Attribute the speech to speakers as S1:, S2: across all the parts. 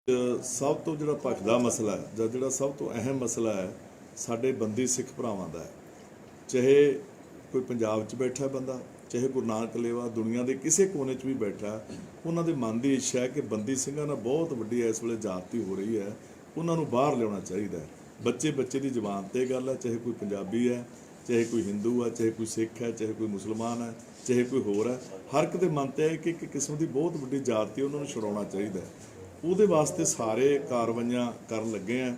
S1: ਸਭ ਤੋਂ ਜਿਹੜਾ ਭਖਦਾ ਮਸਲਾ ਹੈ ਜਾਂ ਜਿਹੜਾ ਸਭ ਤੋਂ ਅਹਿਮ ਮਸਲਾ ਹੈ ਸਾਡੇ ਬੰਦੀ ਸਿੱਖ ਭਰਾਵਾਂ ਦਾ ਹੈ। ਚਾਹੇ ਕੋਈ ਪੰਜਾਬ 'ਚ ਬੈਠਾ ਬੰਦਾ, ਚਾਹੇ ਗੁਰੂ ਨਾਨਕ ਲੇਵਾ ਦੁਨੀਆ ਦੇ ਕਿਸੇ ਕੋਨੇ 'ਚ ਵੀ ਬੈਠਾ, ਉਹਨਾਂ ਦੇ ਮਨ ਦੀ ਇੱਛਾ ਹੈ ਕਿ ਬੰਦੀ ਸਿੰਘਾਂ ਨਾਲ ਬਹੁਤ ਵੱਡੀ ਇਸ ਵੇਲੇ ਜ਼ਿਆਦਤੀ ਹੋ ਰਹੀ ਹੈ, ਉਹਨਾਂ ਨੂੰ ਬਾਹਰ ਲਿਆਉਣਾ ਚਾਹੀਦਾ ਹੈ। ਬੱਚੇ ਬੱਚੇ ਦੀ ਜ਼ੁਬਾਨ 'ਤੇ ਗੱਲ ਹੈ, ਚਾਹੇ ਕੋਈ ਪੰਜਾਬੀ ਹੈ, ਚਾਹੇ ਕੋਈ ਹਿੰਦੂ ਹੈ, ਚਾਹੇ ਕੋਈ ਸਿੱਖ ਹੈ, ਚਾਹੇ ਕੋਈ ਮੁਸਲਮਾਨ ਹੈ, ਚਾਹੇ ਕੋਈ ਹੋਰ ਹੈ। ਹਰ ਇੱਕ ਦੇ ਮਨ 'ਤੇ ਹੈ ਕਿ ਇੱਕ ਕਿਸਮ ਦੀ ਬਹੁਤ ਵੱਡੀ ਜ਼ਿਆਦਤੀ ਉਹਨਾਂ ਨੂੰ ਛੁਡਾਉਣਾ ਚਾਹੀਦਾ ਹੈ। ਉਹਦੇ ਵਾਸਤੇ ਸਾਰੇ ਕਾਰਵਾਈਆਂ ਕਰਨ ਲੱਗੇ ਆ।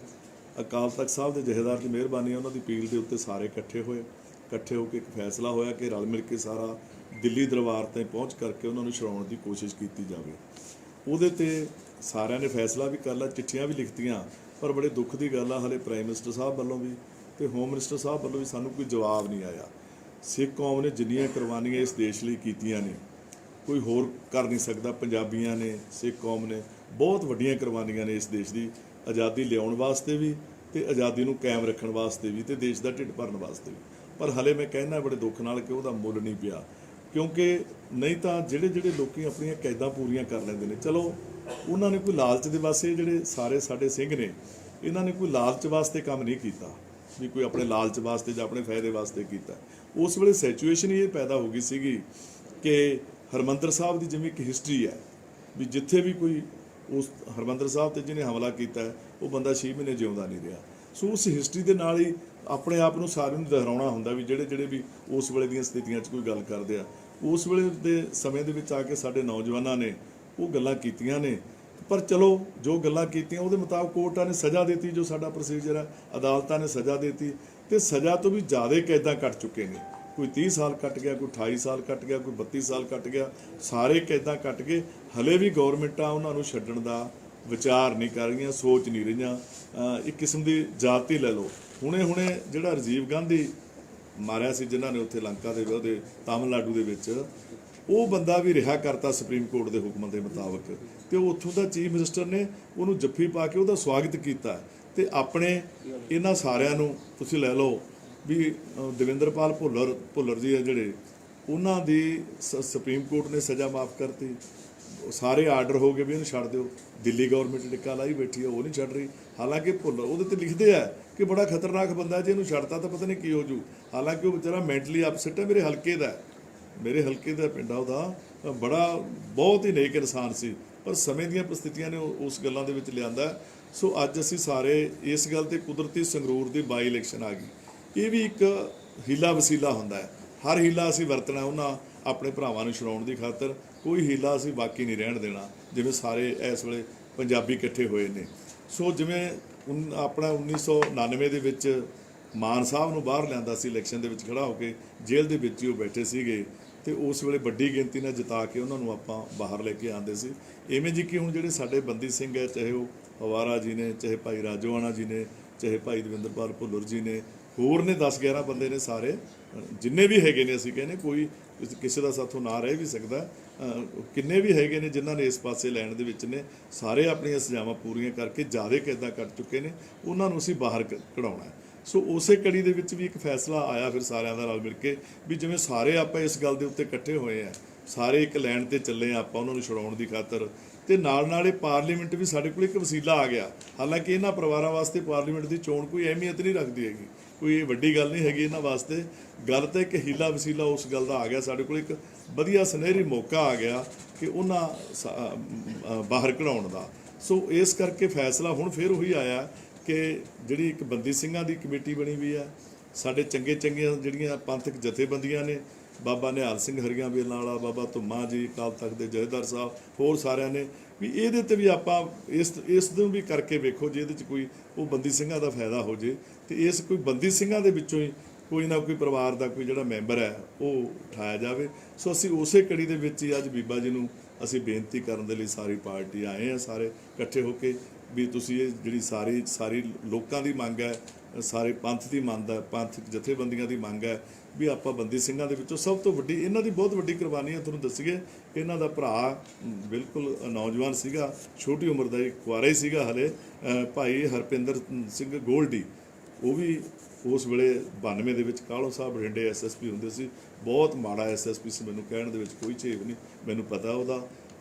S1: ਅਕਾਲ ਤਖਤ ਸਾਹਿਬ ਦੇ ਜਥੇਦਾਰ ਦੀ ਮਿਹਰਬਾਨੀ, ਉਹਨਾਂ ਦੀ ਅਪੀਲ ਦੇ ਉੱਤੇ ਸਾਰੇ ਇਕੱਠੇ ਹੋ ਕੇ ਇੱਕ ਫੈਸਲਾ ਹੋਇਆ ਕਿ ਰਲ ਮਿਲ ਕੇ ਸਾਰਾ ਦਿੱਲੀ ਦਰਬਾਰ 'ਤੇ ਪਹੁੰਚ ਕਰਕੇ ਉਹਨਾਂ ਨੂੰ ਛੁਡਾਉਣ ਦੀ ਕੋਸ਼ਿਸ਼ ਕੀਤੀ ਜਾਵੇ। ਉਹਦੇ 'ਤੇ ਸਾਰਿਆਂ ਨੇ ਫੈਸਲਾ ਵੀ ਕਰ ਲਿਆ, ਚਿੱਠੀਆਂ ਵੀ ਲਿਖਤੀਆਂ, ਪਰ ਬੜੇ ਦੁੱਖ ਦੀ ਗੱਲ ਆ, ਹਾਲੇ ਪ੍ਰਾਈਮ ਮਿਨਿਸਟਰ ਸਾਹਿਬ ਵੱਲੋਂ ਵੀ ਤੇ ਹੋਮ ਮਿਨਿਸਟਰ ਸਾਹਿਬ ਵੱਲੋਂ ਵੀ ਸਾਨੂੰ ਕੋਈ ਜਵਾਬ ਨਹੀਂ ਆਇਆ। ਸਿੱਖ ਕੌਮ ਨੇ ਜਿੰਨੀਆਂ ਕੁਰਬਾਨੀਆਂ ਇਸ ਦੇਸ਼ ਲਈ ਕੀਤੀਆਂ ਨੇ, ਕੋਈ ਹੋਰ ਕਰ ਨਹੀਂ ਸਕਦਾ। ਪੰਜਾਬੀਆਂ ਨੇ, ਸਿੱਖ ਕੌਮ ਨੇ ਬਹੁਤ ਵੱਡੀਆਂ ਕੁਰਬਾਨੀਆਂ ਨੇ ਇਸ ਦੇਸ਼ ਦੀ ਆਜ਼ਾਦੀ ਲਿਆਉਣ ਵਾਸਤੇ ਵੀ ਤੇ ਆਜ਼ਾਦੀ ਨੂੰ ਕਾਇਮ ਰੱਖਣ ਵਾਸਤੇ ਵੀ ਤੇ ਦੇਸ਼ ਦਾ ਢਿੱਡ ਭਰਨ ਵਾਸਤੇ ਵੀ। ਪਰ ਹਲੇ ਮੈਂ ਕਹਿੰਦਾ ਬੜੇ ਦੁੱਖ ਨਾਲ ਕਿ ਉਹਦਾ ਮੁੱਲ ਨਹੀਂ ਪਿਆ, ਕਿਉਂਕਿ ਨਹੀਂ ਤਾਂ ਜਿਹੜੇ ਲੋਕੀ ਆਪਣੀਆਂ ਕੈਦਾਂ ਪੂਰੀਆਂ ਕਰ ਲੈਂਦੇ ਨੇ, ਚਲੋ ਉਹਨਾਂ ਨੇ ਕੋਈ ਲਾਲਚ ਦੇ ਵਾਸਤੇ, ਜਿਹੜੇ ਸਾਰੇ ਸਾਡੇ ਸਿੰਘ ਨੇ ਇਹਨਾਂ ਨੇ ਕੋਈ ਲਾਲਚ ਵਾਸਤੇ ਕੰਮ ਨਹੀਂ ਕੀਤਾ ਵੀ ਕੋਈ ਆਪਣੇ ਲਾਲਚ ਵਾਸਤੇ ਜਾਂ ਆਪਣੇ ਫਾਇਦੇ ਵਾਸਤੇ ਕੀਤਾ। ਉਸ ਵੇਲੇ ਸਿਚੁਏਸ਼ਨ ਇਹ ਪੈਦਾ ਹੋ ਗਈ ਸੀਗੀ ਕਿ ਹਰਿਮੰਦਰ ਸਾਹਿਬ ਦੀ ਜਿਵੇਂ ਇੱਕ ਹਿਸਟਰੀ ਹੈ ਵੀ ਜਿੱਥੇ ਵੀ ਕੋਈ ਉਸ ਹਰਿਮੰਦਰ ਸਾਹਿਬ 'ਤੇ ਜਿਹਨੇ ਹਮਲਾ ਕੀਤਾ ਹੈ ਉਹ ਬੰਦਾ 6 ਮਹੀਨੇ ਜਿਉਂਦਾ ਨਹੀਂ ਰਿਹਾ। ਸੋ ਉਸ ਹਿਸਟਰੀ ਦੇ ਨਾਲ ਹੀ ਆਪਣੇ ਆਪ ਨੂੰ ਸਾਰਿਆਂ ਨੂੰ ਦੁਹਰਾਉਣਾ ਹੁੰਦਾ ਵੀ ਜਿਹੜੇ ਵੀ ਉਸ ਵੇਲੇ ਦੀਆਂ ਸਥਿਤੀਆਂ 'ਚ ਕੋਈ ਗੱਲ ਕਰਦੇ ਆ, ਉਸ ਵੇਲੇ ਦੇ ਸਮੇਂ ਦੇ ਵਿੱਚ ਆ ਕੇ ਸਾਡੇ ਨੌਜਵਾਨਾਂ ਨੇ ਉਹ ਗੱਲਾਂ ਕੀਤੀਆਂ ਨੇ। ਪਰ ਚਲੋ ਜੋ ਗੱਲਾਂ ਕੀਤੀਆਂ ਉਹਦੇ ਮੁਤਾਬਕ ਕੋਰਟਾਂ ਨੇ ਸਜ਼ਾ ਦਿੱਤੀ, ਜੋ ਸਾਡਾ ਪ੍ਰੋਸੀਜਰ ਹੈ, ਅਦਾਲਤਾਂ ਨੇ ਸਜ਼ਾ ਦਿੱਤੀ ਤੇ ਸਜ਼ਾ ਤੋਂ ਵੀ ਜ਼ਿਆਦਾ ਕੈਦਾਂ ਕੱਟ ਚੁੱਕੇ ਨੇ। ਕੋਈ 30 ਸਾਲ ਕੱਟ ਗਿਆ, ਕੋਈ 28 ਸਾਲ ਕੱਟ ਗਿਆ, ਕੋਈ 32 ਸਾਲ ਕੱਟ ਗਿਆ, ਸਾਰੇ ਕੈਦਾਂ ਕੱਟ ਕੇ ਹਲੇ ਵੀ ਗੌਰਮੈਂਟਾਂ ਉਹਨਾਂ ਨੂੰ ਛੱਡਣ ਦਾ ਵਿਚਾਰ ਨਹੀਂ ਕਰ ਰਹੀਆਂ, ਸੋਚ ਨਹੀਂ ਰਹੀਆਂ। ਇੱਕ ਕਿਸਮ ਦੀ ਜਾਤੀ ਲੈ ਲਓ, ਹੁਣੇ ਜਿਹੜਾ ਰਾਜੀਵ ਗਾਂਧੀ ਮਾਰਿਆ ਸੀ ਜਿਨ੍ਹਾਂ ਨੇ ਉੱਥੇ ਲੰਕਾ ਦੇ ਉਹਦੇ ਤਾਮਿਲਨਾਡੂ ਦੇ ਵਿੱਚ, ਉਹ ਬੰਦਾ ਵੀ ਰਿਹਾ ਕਰਤਾ ਸੁਪਰੀਮ ਕੋਰਟ ਦੇ ਹੁਕਮਾਂ ਦੇ ਮੁਤਾਬਕ, ਤੇ ਉੱਥੋਂ ਦਾ ਚੀਫ ਮਿਨਿਸਟਰ ਨੇ ਉਹਨੂੰ ਜੱਫੀ ਪਾ ਕੇ ਉਹਦਾ ਸਵਾਗਤ ਕੀਤਾ। ਤੇ ਆਪਣੇ ਇਹਨਾਂ ਸਾਰਿਆਂ ਨੂੰ ਤੁਸੀਂ ਲੈ ਲਓ ਵੀ ਦਵਿੰਦਰਪਾਲ ਭੁੱਲਰ ਜੀ ਆ ਜਿਹੜੇ, ਉਹਨਾਂ ਦੀ ਸੁਪਰੀਮ ਕੋਰਟ ਨੇ ਸਜ਼ਾ ਮਾਫ ਕਰਤੀ, ਸਾਰੇ ਆਰਡਰ ਹੋ ਗਏ ਵੀ ਇਹਨੂੰ ਛੱਡ ਦਿਓ। ਦਿੱਲੀ ਗੌਰਮੈਂਟ ਟਿੱਕਾ ਲਾਈ ਬੈਠੀ ਆ, ਉਹ ਨਹੀਂ ਛੱਡ ਰਹੀ। ਹਾਲਾਂਕਿ ਭੁੱਲਰ ਉਹਦੇ ਤੇ ਲਿਖਦੇ ਆ ਕਿ ਬੜਾ ਖਤਰਨਾਕ ਬੰਦਾ, ਜੇ ਇਹਨੂੰ ਛੱਡਤਾ ਤਾਂ ਪਤਾ ਨਹੀਂ ਕੀ ਹੋ ਜੂ। ਹਾਲਾਂਕਿ ਉਹ ਵਿਚਾਰਾ ਮੈਂਟਲੀ ਅਪਸੈਟ ਹੈ, ਮੇਰੇ ਹਲਕੇ ਦਾ ਪਿੰਡ ਆ, ਉਹਦਾ ਬਹੁਤ ਹੀ ਨੇਕ ਇਨਸਾਨ ਸੀ, ਪਰ ਸਮੇਂ ਦੀਆਂ ਪ੍ਰਸਥਿਤੀਆਂ ਨੇ ਉਸ ਗੱਲਾਂ ਦੇ ਵਿੱਚ ਲਿਆਂਦਾ। ਸੋ ਅੱਜ ਅਸੀਂ ਸਾਰੇ ਇਸ ਗੱਲ ਤੇ, ਕੁਦਰਤੀ ਸੰਗਰੂਰ ਦੀ ਬਾਈ ਇਲੈਕਸ਼ਨ ਆ ਗਈ, ਇਹ ਵੀ ਇੱਕ ਹੀਲਾ ਵਸੀਲਾ ਹੁੰਦਾ ਹੈ। ਹਰ ਹੀਲਾ ਅਸੀਂ ਵਰਤਣਾ ਉਹਨਾਂ ਆਪਣੇ ਭਰਾਵਾਂ ਨੂੰ ਛੁਡਾਉਣ ਦੀ ਖਾਤਰ, ਕੋਈ ਹੀਲਾ ਅਸੀਂ ਬਾਕੀ ਨਹੀਂ ਰਹਿਣ ਦੇਣਾ। ਜਿਵੇਂ ਸਾਰੇ ਇਸ ਵੇਲੇ ਪੰਜਾਬੀ ਇਕੱਠੇ ਹੋਏ ਨੇ, ਸੋ ਜਿਵੇਂ ਆਪਣਾ 1999 ਦੇ ਵਿੱਚ ਮਾਨ ਸਾਹਿਬ ਨੂੰ ਬਾਹਰ ਲਿਆਂਦਾ ਸੀ ਇਲੈਕਸ਼ਨ ਦੇ ਵਿੱਚ ਖੜਾ ਹੋ ਕੇ, ਜੇਲ੍ਹ ਦੇ ਵਿੱਚ ਹੀ ਉਹ ਬੈਠੇ ਸੀਗੇ ਤੇ ਉਸ ਵੇਲੇ ਵੱਡੀ ਗਿਣਤੀ ਨਾਲ ਜਿਤਾ ਕੇ ਉਹਨਾਂ ਨੂੰ ਆਪਾਂ ਬਾਹਰ ਲੈ ਕੇ ਆਉਂਦੇ ਸੀ। ਇਵੇਂ ਜੀ ਕਿ ਹੁਣ ਜਿਹੜੇ ਸਾਡੇ ਬੰਦੀ ਸਿੰਘ ਹੈ, ਚਾਹੇ ਉਹ ਹਵਾਰਾ ਜੀ ਨੇ, ਚਾਹੇ ਭਾਈ ਰਾਜੋਆਣਾ ਜੀ ਨੇ, ਚਾਹੇ ਭਾਈ ਦਵਿੰਦਰਪਾਲ ਭੁੱਲਰ ਜੀ ਨੇ, ਹੋਰ ਨੇ 10-11 ਬੰਦੇ ਨੇ, ਸਾਰੇ ਜਿੰਨੇ ਵੀ ਹੈਗੇ ਨੇ, ਅਸੀਂ ਕਹਿੰਦੇ ਕੋਈ ਕਿਸੇ ਦਾ ਸਾਥੋਂ ਨਾ ਰਹਿ ਵੀ ਸਕਦਾ, ਕਿੰਨੇ ਵੀ ਹੈਗੇ ਨੇ ਜਿਨ੍ਹਾਂ ਨੇ ਇਸ ਪਾਸੇ ਲੈਣ ਦੇ ਵਿੱਚ ਨੇ, ਸਾਰੇ ਆਪਣੀਆਂ ਸਜ਼ਾਵਾਂ ਪੂਰੀਆਂ ਕਰਕੇ ਜ਼ਿਆਦਾ ਕੈਦਾਂ ਕੱਟ ਚੁੱਕੇ ਨੇ, ਉਹਨਾਂ ਨੂੰ ਅਸੀਂ ਬਾਹਰ ਕਢਾਉਣਾ। ਸੋ ਉਸੇ ਕੜੀ ਦੇ ਵਿੱਚ ਵੀ ਇੱਕ ਫੈਸਲਾ ਆਇਆ ਫਿਰ ਸਾਰਿਆਂ ਦਾ ਰਲ ਮਿਲ ਕੇ ਵੀ ਜਿਵੇਂ ਸਾਰੇ ਆਪਾਂ ਇਸ ਗੱਲ ਦੇ ਉੱਤੇ ਇਕੱਠੇ ਹੋਏ ਆ, ਸਾਰੇ ਇੱਕ ਲਾਈਨ 'ਤੇ ਚੱਲੇ ਆ ਆਪਾਂ ਉਹਨਾਂ ਨੂੰ ਛੁਡਾਉਣ ਦੀ ਖਾਤਰ, ਤੇ ਨਾਲ ਇਹ ਪਾਰਲੀਮੈਂਟ ਵੀ ਸਾਡੇ ਕੋਲ ਇੱਕ ਵਸੀਲਾ ਆ ਗਿਆ। ਹਾਲਾਂਕਿ ਇਹਨਾਂ ਪਰਿਵਾਰਾਂ ਵਾਸਤੇ ਪਾਰਲੀਮੈਂਟ ਦੀ ਚੋਣ ਕੋਈ ਅਹਿਮੀਅਤ ਨਹੀਂ ਰੱਖਦੀ ਹੈਗੀ, ਕੋਈ ਵੱਡੀ ਗੱਲ ਨਹੀਂ ਹੈਗੀ ਇਹਨਾਂ ਵਾਸਤੇ। ਗੱਲ ਤਾਂ ਇੱਕ ਹੀਲਾ ਵਸੀਲਾ ਉਸ ਗੱਲ ਦਾ ਆ ਗਿਆ, ਸਾਡੇ ਕੋਲ ਇੱਕ ਵਧੀਆ ਸੁਨਹਿਰੀ ਮੌਕਾ ਆ ਗਿਆ ਕਿ ਉਹਨਾਂ ਬਾਹਰ ਕਢਾਉਣ ਦਾ। ਸੋ ਇਸ ਕਰਕੇ ਫੈਸਲਾ ਹੁਣ ਫਿਰ ਉਹੀ ਆਇਆ ਕਿ ਜਿਹੜੀ ਇੱਕ ਬੰਦੀ ਸਿੰਘਾਂ ਦੀ ਕਮੇਟੀ ਬਣੀ ਵੀ ਆ, ਸਾਡੇ ਚੰਗੀਆਂ ਜਿਹੜੀਆਂ ਪੰਥਕ ਜਥੇਬੰਦੀਆਂ ਨੇ, ਬਾਬਾ ਨਿਹਾਲ ਸਿੰਘ ਹਰੀਆਂ ਵੇਲਾਂ ਵਾਲਾ, ਬਾਬਾ ਧੁੰਮਾ ਜੀ, ਅਕਾਲ ਤਖਤ ਦੇ ਜਥੇਦਾਰ ਸਾਹਿਬ, ਹੋਰ ਸਾਰਿਆਂ ਨੇ ਵੀ ਇਹਦੇ 'ਤੇ ਵੀ ਆਪਾਂ ਇਸ ਨੂੰ ਵੀ ਕਰਕੇ ਵੇਖੋ ਜੇ ਇਹਦੇ 'ਚ ਕੋਈ ਉਹ ਬੰਦੀ ਸਿੰਘਾਂ ਦਾ ਫਾਇਦਾ ਹੋ ਜੇ, ਤੇ ਇਸ ਕੋਈ ਬੰਦੀ ਸਿੰਘਾਂ ਦੇ ਵਿੱਚੋਂ ਹੀ ਕੋਈ ਨਾ ਕੋਈ ਪਰਿਵਾਰ ਦਾ ਕੋਈ ਜਿਹੜਾ ਮੈਂਬਰ ਹੈ ਉਹ ਉਠਾਇਆ ਜਾਵੇ। ਸੋ ਅਸੀਂ ਉਸੇ ਕੜੀ ਦੇ ਵਿੱਚ ਹੀ ਅੱਜ ਬੀਬਾ ਜੀ ਨੂੰ ਅਸੀਂ ਬੇਨਤੀ ਕਰਨ ਦੇ ਲਈ ਸਾਰੀ ਪਾਰਟੀ ਆਏ ਆ, ਸਾਰੇ ਇਕੱਠੇ ਹੋ ਕੇ ਵੀ ਤੁਸੀਂ ਇਹ ਜਿਹੜੀ ਸਾਰੀ ਲੋਕਾਂ ਦੀ ਮੰਗ ਹੈ, ਸਾਰੇ ਪੰਥ ਦੀ ਮੰਗ ਹੈ, ਪੰਥਕ ਜਥੇਬੰਦੀਆਂ ਦੀ ਮੰਗ ਹੈ ਵੀ ਆਪਾਂ ਬੰਦੀ ਸਿੰਘਾਂ ਦੇ ਵਿੱਚੋਂ ਸਭ ਤੋਂ ਵੱਡੀ, ਇਹਨਾਂ ਦੀ ਬਹੁਤ ਵੱਡੀ ਕੁਰਬਾਨੀ ਹੈ। ਤੁਹਾਨੂੰ ਦੱਸੀਏ, ਇਹਨਾਂ ਦਾ ਭਰਾ ਬਿਲਕੁਲ ਨੌਜਵਾਨ ਸੀਗਾ, ਛੋਟੀ ਉਮਰ ਦਾ ਹੀ, ਕੁਆਰਾ ਹੀ ਸੀਗਾ ਹਲੇ, ਭਾਈ ਹਰਪਿੰਦਰ ਸਿੰਘ ਗੋਲਡੀ, ਉਹ ਵੀ ਉਸ ਵੇਲੇ 92 ਦੇ ਵਿੱਚ ਕਾਹਲੋਂ ਸਾਹਿਬ ਬਠਿੰਡੇ SSP ਹੁੰਦੇ ਸੀ, ਬਹੁਤ ਮਾੜਾ SSP ਸੀ, ਮੈਨੂੰ ਕਹਿਣ ਦੇ ਵਿੱਚ ਕੋਈ ਝੇਪ ਨਹੀਂ, ਮੈਨੂੰ ਪਤਾ ਉਹਦਾ,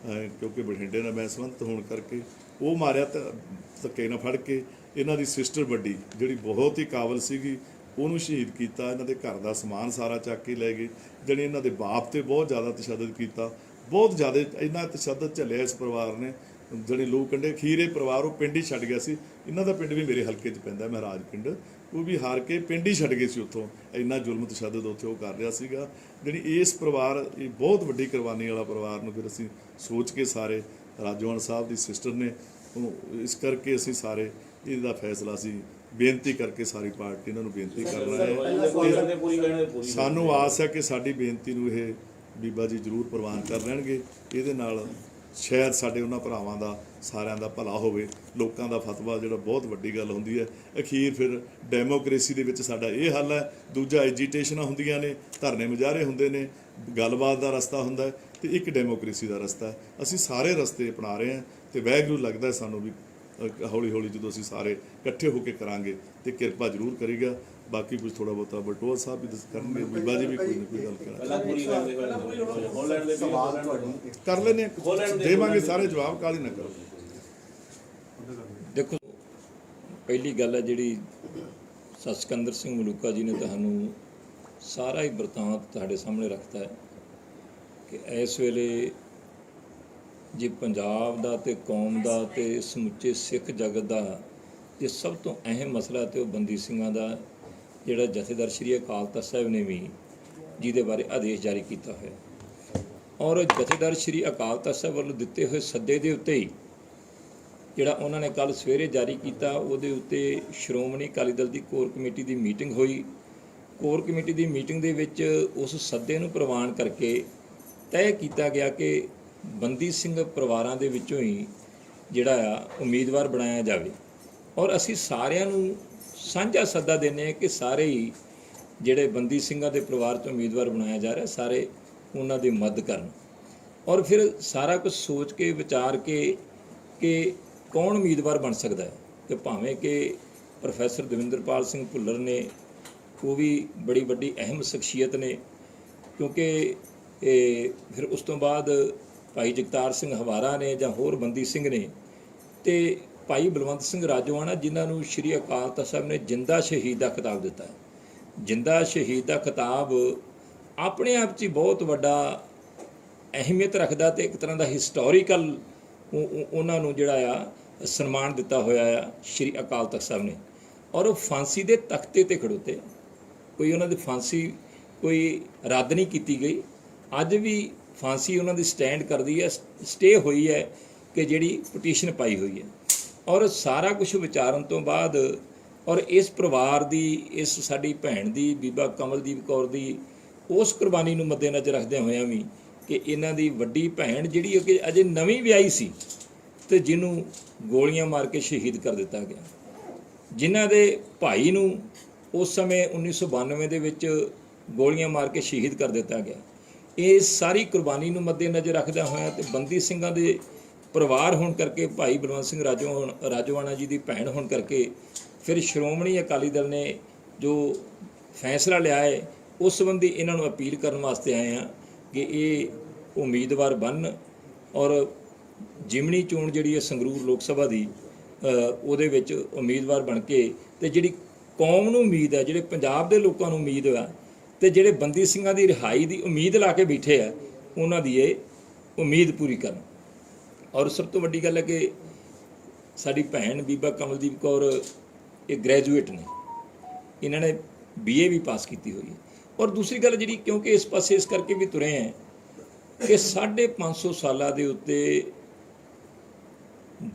S1: ਕਿਉਂਕਿ ਬਠਿੰਡੇ ਨਾਲ ਮੈਂ ਸੰਬੰਧਿਤ ਹੋਣ ਕਰਕੇ ਉਹ ਮਾਰਿਆ ਤਾਂ ਧੱਕੇ ਨਾਲ ਫੜ ਕੇ। ਇਹਨਾਂ ਦੀ ਸਿਸਟਰ ਵੱਡੀ ਜਿਹੜੀ ਬਹੁਤ ਹੀ ਕਾਬਲ ਸੀਗੀ ਉਹਨੂੰ ਸ਼ਹੀਦ ਕੀਤਾ। ਇਹਨਾਂ ਦੇ ਘਰ ਦਾ ਸਮਾਨ ਸਾਰਾ ਚੱਕ ਕੇ ਲੈ ਗਏ। ਜਾਣੀ ਇਹਨਾਂ ਦੇ ਬਾਪ ਤੇ ਬਹੁਤ ਜ਼ਿਆਦਾ ਤਸ਼ੱਦਦ ਕੀਤਾ, ਬਹੁਤ ਜ਼ਿਆਦਾ ਇੰਨਾ ਤਸ਼ੱਦਦ ਝੱਲਿਆ ਇਸ ਪਰਿਵਾਰ ਨੇ। ਜਿਹੜੇ ਲੋਕ ਕੰਢੇ ਅਖੀਰ ਇਹ ਪਰਿਵਾਰ ਉਹ ਪਿੰਡ ਹੀ ਛੱਡ ਗਿਆ ਸੀ। ਇਹਨਾਂ ਦਾ ਪਿੰਡ ਵੀ ਮੇਰੇ ਹਲਕੇ 'ਚ ਪੈਂਦਾ, ਮਹਾਰਾਜ ਪਿੰਡ, ਉਹ ਵੀ ਹਾਰ ਕੇ ਪਿੰਡ ਹੀ ਛੱਡ ਗਏ ਸੀ ਉੱਥੋਂ। ਇੰਨਾ ਜ਼ੁਲਮ ਤਸ਼ੱਦਦ ਉੱਥੇ ਉਹ ਕਰ ਰਿਹਾ ਸੀਗਾ। ਜਿਹੜੀ ਇਸ ਪਰਿਵਾਰ, ਇਹ ਬਹੁਤ ਵੱਡੀ ਕੁਰਬਾਨੀ ਵਾਲਾ ਪਰਿਵਾਰ ਨੂੰ ਫਿਰ ਅਸੀਂ ਸੋਚ ਕੇ ਸਾਰੇ ਰਾਜੋਆਣਾ ਸਾਹਿਬ ਦੀ ਸਿਸਟਰ ਨੇ, ਇਸ ਕਰਕੇ ਅਸੀਂ ਸਾਰੇ ਇਹਦਾ ਫੈਸਲਾ ਅਸੀਂ ਬੇਨਤੀ ਕਰਕੇ ਸਾਰੀ ਪਾਰਟੀ ਇਹਨਾਂ ਨੂੰ ਬੇਨਤੀ ਕਰਨਾ ਹੈ। ਸਾਨੂੰ ਆਸ ਹੈ ਕਿ ਸਾਡੀ ਬੇਨਤੀ ਨੂੰ ਇਹ ਬੀਬਾ ਜੀ ਜ਼ਰੂਰ ਪ੍ਰਵਾਨ ਕਰ ਲੈਣਗੇ। ਇਹਦੇ ਨਾਲ ਸ਼ਾਇਦ ਸਾਡੇ ਉਹਨਾਂ ਭਰਾਵਾਂ ਦਾ ਸਾਰਿਆਂ ਦਾ ਭਲਾ ਹੋਵੇ। ਲੋਕਾਂ ਦਾ ਫਤਵਾ ਜਿਹੜਾ ਬਹੁਤ ਵੱਡੀ ਗੱਲ ਹੁੰਦੀ ਹੈ। ਅਖੀਰ ਫਿਰ ਡੈਮੋਕ੍ਰੇਸੀ ਦੇ ਵਿੱਚ ਸਾਡਾ ਇਹ ਹੱਲ ਹੈ। ਦੂਜਾ ਐਜੀਟੇਸ਼ਨਾਂ ਹੁੰਦੀਆਂ ਨੇ, ਧਰਨੇ ਮੁਜ਼ਾਹਰੇ ਹੁੰਦੇ ਨੇ, ਗੱਲਬਾਤ ਦਾ ਰਸਤਾ ਹੁੰਦਾ ਹੈ, ਤੇ ਇੱਕ ਡੈਮੋਕ੍ਰੇਸੀ ਦਾ ਰਸਤਾ ਹੈ। ਅਸੀਂ ਸਾਰੇ ਰਸਤੇ ਅਪਣਾ ਰਹੇ ਹਾਂ ਤੇ ਵਾਹਿਗੁਰੂ ਲੱਗਦਾ ਸਾਨੂੰ ਵੀ ਹੌਲੀ ਹੌਲੀ ਜਦੋਂ ਅਸੀਂ ਸਾਰੇ ਇਕੱਠੇ ਹੋ ਕੇ ਕਰਾਂਗੇ ਤੇ ਕਿਰਪਾ ਜ਼ਰੂਰ ਕਰੇਗਾ। ਬਾਕੀ ਕੁਝ ਥੋੜਾ ਬਹੁਤਾ ਬਟੋਲ ਸਾਹਿਬ ਵੀ ਦੱਸ ਕਰਨਗੇ, ਬੀਬਾ ਜੀ ਵੀ ਕੋਈ ਨਾ ਕੋਈ ਗੱਲ ਕਰ ਲੈਣੇ, ਦੇਵਾਂਗੇ ਸਾਰੇ ਜਵਾਬ, ਕਾਹਲੀ ਨਾ ਕਰੋ।
S2: ਦੇਖੋ, ਪਹਿਲੀ ਗੱਲ ਹੈ ਜਿਹੜੀ ਸਿਕੰਦਰ ਸਿੰਘ ਮਲੂਕਾ ਜੀ ਨੇ ਤੁਹਾਨੂੰ ਸਾਰਾ ਹੀ ਬਰਤਾਂਤ ਤੁਹਾਡੇ ਸਾਹਮਣੇ ਰੱਖਤਾ ਹੈ ਕਿ ਇਸ ਵੇਲੇ ਜੇ ਪੰਜਾਬ ਦਾ ਤੇ ਕੌਮ ਦਾ ਤੇ ਸਮੁੱਚੇ ਸਿੱਖ ਜਗਤ ਦਾ ਜੇ ਸਭ ਤੋਂ ਅਹਿਮ ਮਸਲਾ ਤੇ ਉਹ ਬੰਦੀ ਸਿੰਘਾਂ ਦਾ, ਜਿਹੜਾ ਜਥੇਦਾਰ ਸ਼੍ਰੀ ਅਕਾਲ ਤਖ਼ਤ ਸਾਹਿਬ ਨੇ ਵੀ ਜਿਹਦੇ ਬਾਰੇ ਆਦੇਸ਼ ਜਾਰੀ ਕੀਤਾ ਹੋਇਆ, ਔਰ ਜਥੇਦਾਰ ਸ਼੍ਰੀ ਅਕਾਲ ਤਖ਼ਤ ਸਾਹਿਬ ਵੱਲੋਂ ਦਿੱਤੇ ਹੋਏ ਸੱਦੇ ਦੇ ਉੱਤੇ ਹੀ ਜਿਹੜਾ ਉਹਨਾਂ ਨੇ ਕੱਲ੍ਹ ਸਵੇਰੇ ਜਾਰੀ ਕੀਤਾ, ਉਹਦੇ ਉੱਤੇ ਸ਼੍ਰੋਮਣੀ ਅਕਾਲੀ ਦਲ ਦੀ ਕੋਰ ਕਮੇਟੀ ਦੀ ਮੀਟਿੰਗ ਹੋਈ। ਕੋਰ ਕਮੇਟੀ ਦੀ ਮੀਟਿੰਗ ਦੇ ਵਿੱਚ ਉਸ ਸੱਦੇ ਨੂੰ ਪ੍ਰਵਾਨ ਕਰਕੇ ਤੈਅ ਕੀਤਾ ਗਿਆ ਕਿ ਬੰਦੀ ਸਿੰਘ ਪਰਿਵਾਰਾਂ ਦੇ ਵਿੱਚੋਂ ਹੀ ਜਿਹੜਾ ਆ ਉਮੀਦਵਾਰ ਬਣਾਇਆ ਜਾਵੇ। ਔਰ ਅਸੀਂ ਸਾਰਿਆਂ ਨੂੰ ਸਾਂਝਾ ਸੱਦਾ ਦਿੰਦੇ ਹਾਂ ਕਿ ਸਾਰੇ ਹੀ ਜਿਹੜੇ ਬੰਦੀ ਸਿੰਘਾਂ ਦੇ ਪਰਿਵਾਰ ਤੋਂ ਉਮੀਦਵਾਰ ਬਣਾਇਆ ਜਾ ਰਿਹਾ, ਸਾਰੇ ਉਹਨਾਂ ਦੀ ਮਦਦ ਕਰਨ। ਔਰ ਫਿਰ ਸਾਰਾ ਕੁਝ ਸੋਚ ਕੇ ਵਿਚਾਰ ਕੇ ਕਿ ਕੌਣ ਉਮੀਦਵਾਰ ਬਣ ਸਕਦਾ ਹੈ, ਕਿ ਭਾਵੇਂ ਕਿ ਪ੍ਰੋਫੈਸਰ ਦਵਿੰਦਰਪਾਲ ਸਿੰਘ ਭੁੱਲਰ ਨੇ, ਉਹ ਵੀ ਬੜੀ ਵੱਡੀ ਅਹਿਮ ਸ਼ਖਸੀਅਤ ਨੇ, ਕਿਉਂਕਿ ਫਿਰ ਉਸ ਤੋਂ ਬਾਅਦ ਭਾਈ ਜਗਤਾਰ ਸਿੰਘ ਹਵਾਰਾ ਨੇ ਜਾਂ ਹੋਰ ਬੰਦੀ ਸਿੰਘ ਨੇ, ਤੇ ਭਾਈ ਬਲਵੰਤ ਸਿੰਘ ਰਾਜੋਆਣਾ, ਜਿਨ੍ਹਾਂ ਨੂੰ ਸ਼੍ਰੀ ਅਕਾਲ ਤਖ਼ਤ ਸਾਹਿਬ ਨੇ ਜਿੰਦਾ ਸ਼ਹੀਦ ਦਾ ਖਿਤਾਬ ਦਿੱਤਾ ਹੈ। ਜਿੰਦਾ ਸ਼ਹੀਦ ਦਾ ਖਿਤਾਬ ਆਪਣੇ ਆਪ 'ਚ ਬਹੁਤ ਵੱਡਾ ਅਹਿਮੀਅਤ ਰੱਖਦਾ ਤੇ ਇੱਕ ਤਰ੍ਹਾਂ ਦਾ ਹਿਸਟੋਰੀਕਲ ਉਹਨਾਂ ਨੂੰ ਜਿਹੜਾ ਆ ਸਨਮਾਨ ਦਿੱਤਾ ਹੋਇਆ ਆ ਸ਼੍ਰੀ ਅਕਾਲ ਤਖ਼ਤ ਸਾਹਿਬ ਨੇ। ਔਰ ਉਹ ਫਾਂਸੀ ਦੇ ਤਖਤੇ 'ਤੇ ਖੜੋਤੇ, ਕੋਈ ਉਹਨਾਂ ਦੀ ਫਾਂਸੀ ਕੋਈ ਰੱਦ ਨਹੀਂ ਕੀਤੀ ਗਈ। ਅੱਜ ਵੀ ਫਾਂਸੀ ਉਹਨਾਂ ਦੀ ਸਟੈਂਡ ਕਰਦੀ ਹੈ, ਸਟੇ ਹੋਈ ਹੈ ਕਿ ਜਿਹੜੀ ਪਟੀਸ਼ਨ ਪਾਈ ਹੋਈ ਹੈ। ਔਰ ਸਾਰਾ ਕੁਝ ਵਿਚਾਰਨ ਤੋਂ ਬਾਅਦ ਔਰ ਇਸ ਪਰਿਵਾਰ ਦੀ, ਇਸ ਸਾਡੀ ਭੈਣ ਦੀ, ਬੀਬਾ ਕਮਲਦੀਪ ਕੌਰ ਦੀ ਉਸ ਕੁਰਬਾਨੀ ਨੂੰ ਮੱਦੇਨਜ਼ਰ ਰੱਖਦਿਆਂ ਹੋਇਆਂ ਵੀ ਕਿ ਇਹਨਾਂ ਦੀ ਵੱਡੀ ਭੈਣ ਜਿਹੜੀ ਕਿ ਅਜੇ ਨਵੀਂ ਵਿਆਹੀ ਸੀ ਤੇ ਜਿਹਨੂੰ ਗੋਲੀਆਂ ਮਾਰ ਕੇ ਸ਼ਹੀਦ ਕਰ ਦਿੱਤਾ ਗਿਆ, ਜਿਨ੍ਹਾਂ ਦੇ ਭਾਈ ਨੂੰ ਉਸ ਸਮੇਂ 1992 ਦੇ ਵਿੱਚ ਗੋਲੀਆਂ ਮਾਰ ਕੇ ਸ਼ਹੀਦ ਕਰ ਦਿੱਤਾ ਗਿਆ, ਇਹ ਸਾਰੀ ਕੁਰਬਾਨੀ ਨੂੰ ਮੱਦੇਨਜ਼ਰ ਰੱਖਦਿਆਂ ਹੋਇਆਂ ਤੇ ਬੰਦੀ ਸਿੰਘਾਂ ਦੇ ਪਰਿਵਾਰ ਹੋਣ ਕਰਕੇ, ਭਾਈ ਬਲਵੰਤ ਸਿੰਘ ਰਾਜੋਆਣਾ ਜੀ ਦੀ ਭੈਣ ਹੋਣ ਕਰਕੇ, ਫਿਰ ਸ਼੍ਰੋਮਣੀ ਅਕਾਲੀ ਦਲ ਨੇ ਜੋ ਫੈਸਲਾ ਲਿਆ ਹੈ ਉਸ ਸੰਬੰਧੀ ਇਹਨਾਂ ਨੂੰ ਅਪੀਲ ਕਰਨ ਵਾਸਤੇ ਆਏ ਹਾਂ ਕਿ ਇਹ ਉਮੀਦਵਾਰ ਬਣਨ ਔਰ ਜਿਮਣੀ ਚੋਣ ਜਿਹੜੀ ਹੈ ਸੰਗਰੂਰ ਲੋਕ ਸਭਾ ਦੀ, ਉਹਦੇ ਵਿੱਚ ਉਮੀਦਵਾਰ ਬਣ ਕੇ ਤੇ ਜਿਹੜੀ ਕੌਮ ਨੂੰ ਉਮੀਦ ਹੈ, ਜਿਹੜੇ ਪੰਜਾਬ ਦੇ ਲੋਕਾਂ ਨੂੰ ਉਮੀਦ ਹੈ ਤੇ ਜਿਹੜੇ ਬੰਦੀ ਸਿੰਘਾਂ ਦੀ ਰਿਹਾਈ ਦੀ ਉਮੀਦ ਲਾ ਕੇ ਬੈਠੇ ਆ, ਉਹਨਾਂ ਦੀ ਇਹ ਉਮੀਦ ਪੂਰੀ ਕਰਨ। ਔਰ ਸਭ ਤੋਂ ਵੱਡੀ ਗੱਲ ਹੈ ਕਿ ਸਾਡੀ ਭੈਣ ਬੀਬਾ ਕਮਲਦੀਪ ਕੌਰ ਇਹ ਗ੍ਰੈਜੂਏਟ ਨੇ, ਇਹਨਾਂ ਨੇ BA ਵੀ ਪਾਸ ਕੀਤੀ ਹੋਈ ਹੈ। ਔਰ ਦੂਸਰੀ ਗੱਲ ਜਿਹੜੀ, ਕਿਉਂਕਿ ਇਸ ਪਾਸੇ ਇਸ ਕਰਕੇ ਵੀ ਤੁਰੇ ਹੈ ਕਿ 550 ਸਾਲਾਂ ਦੇ ਉੱਤੇ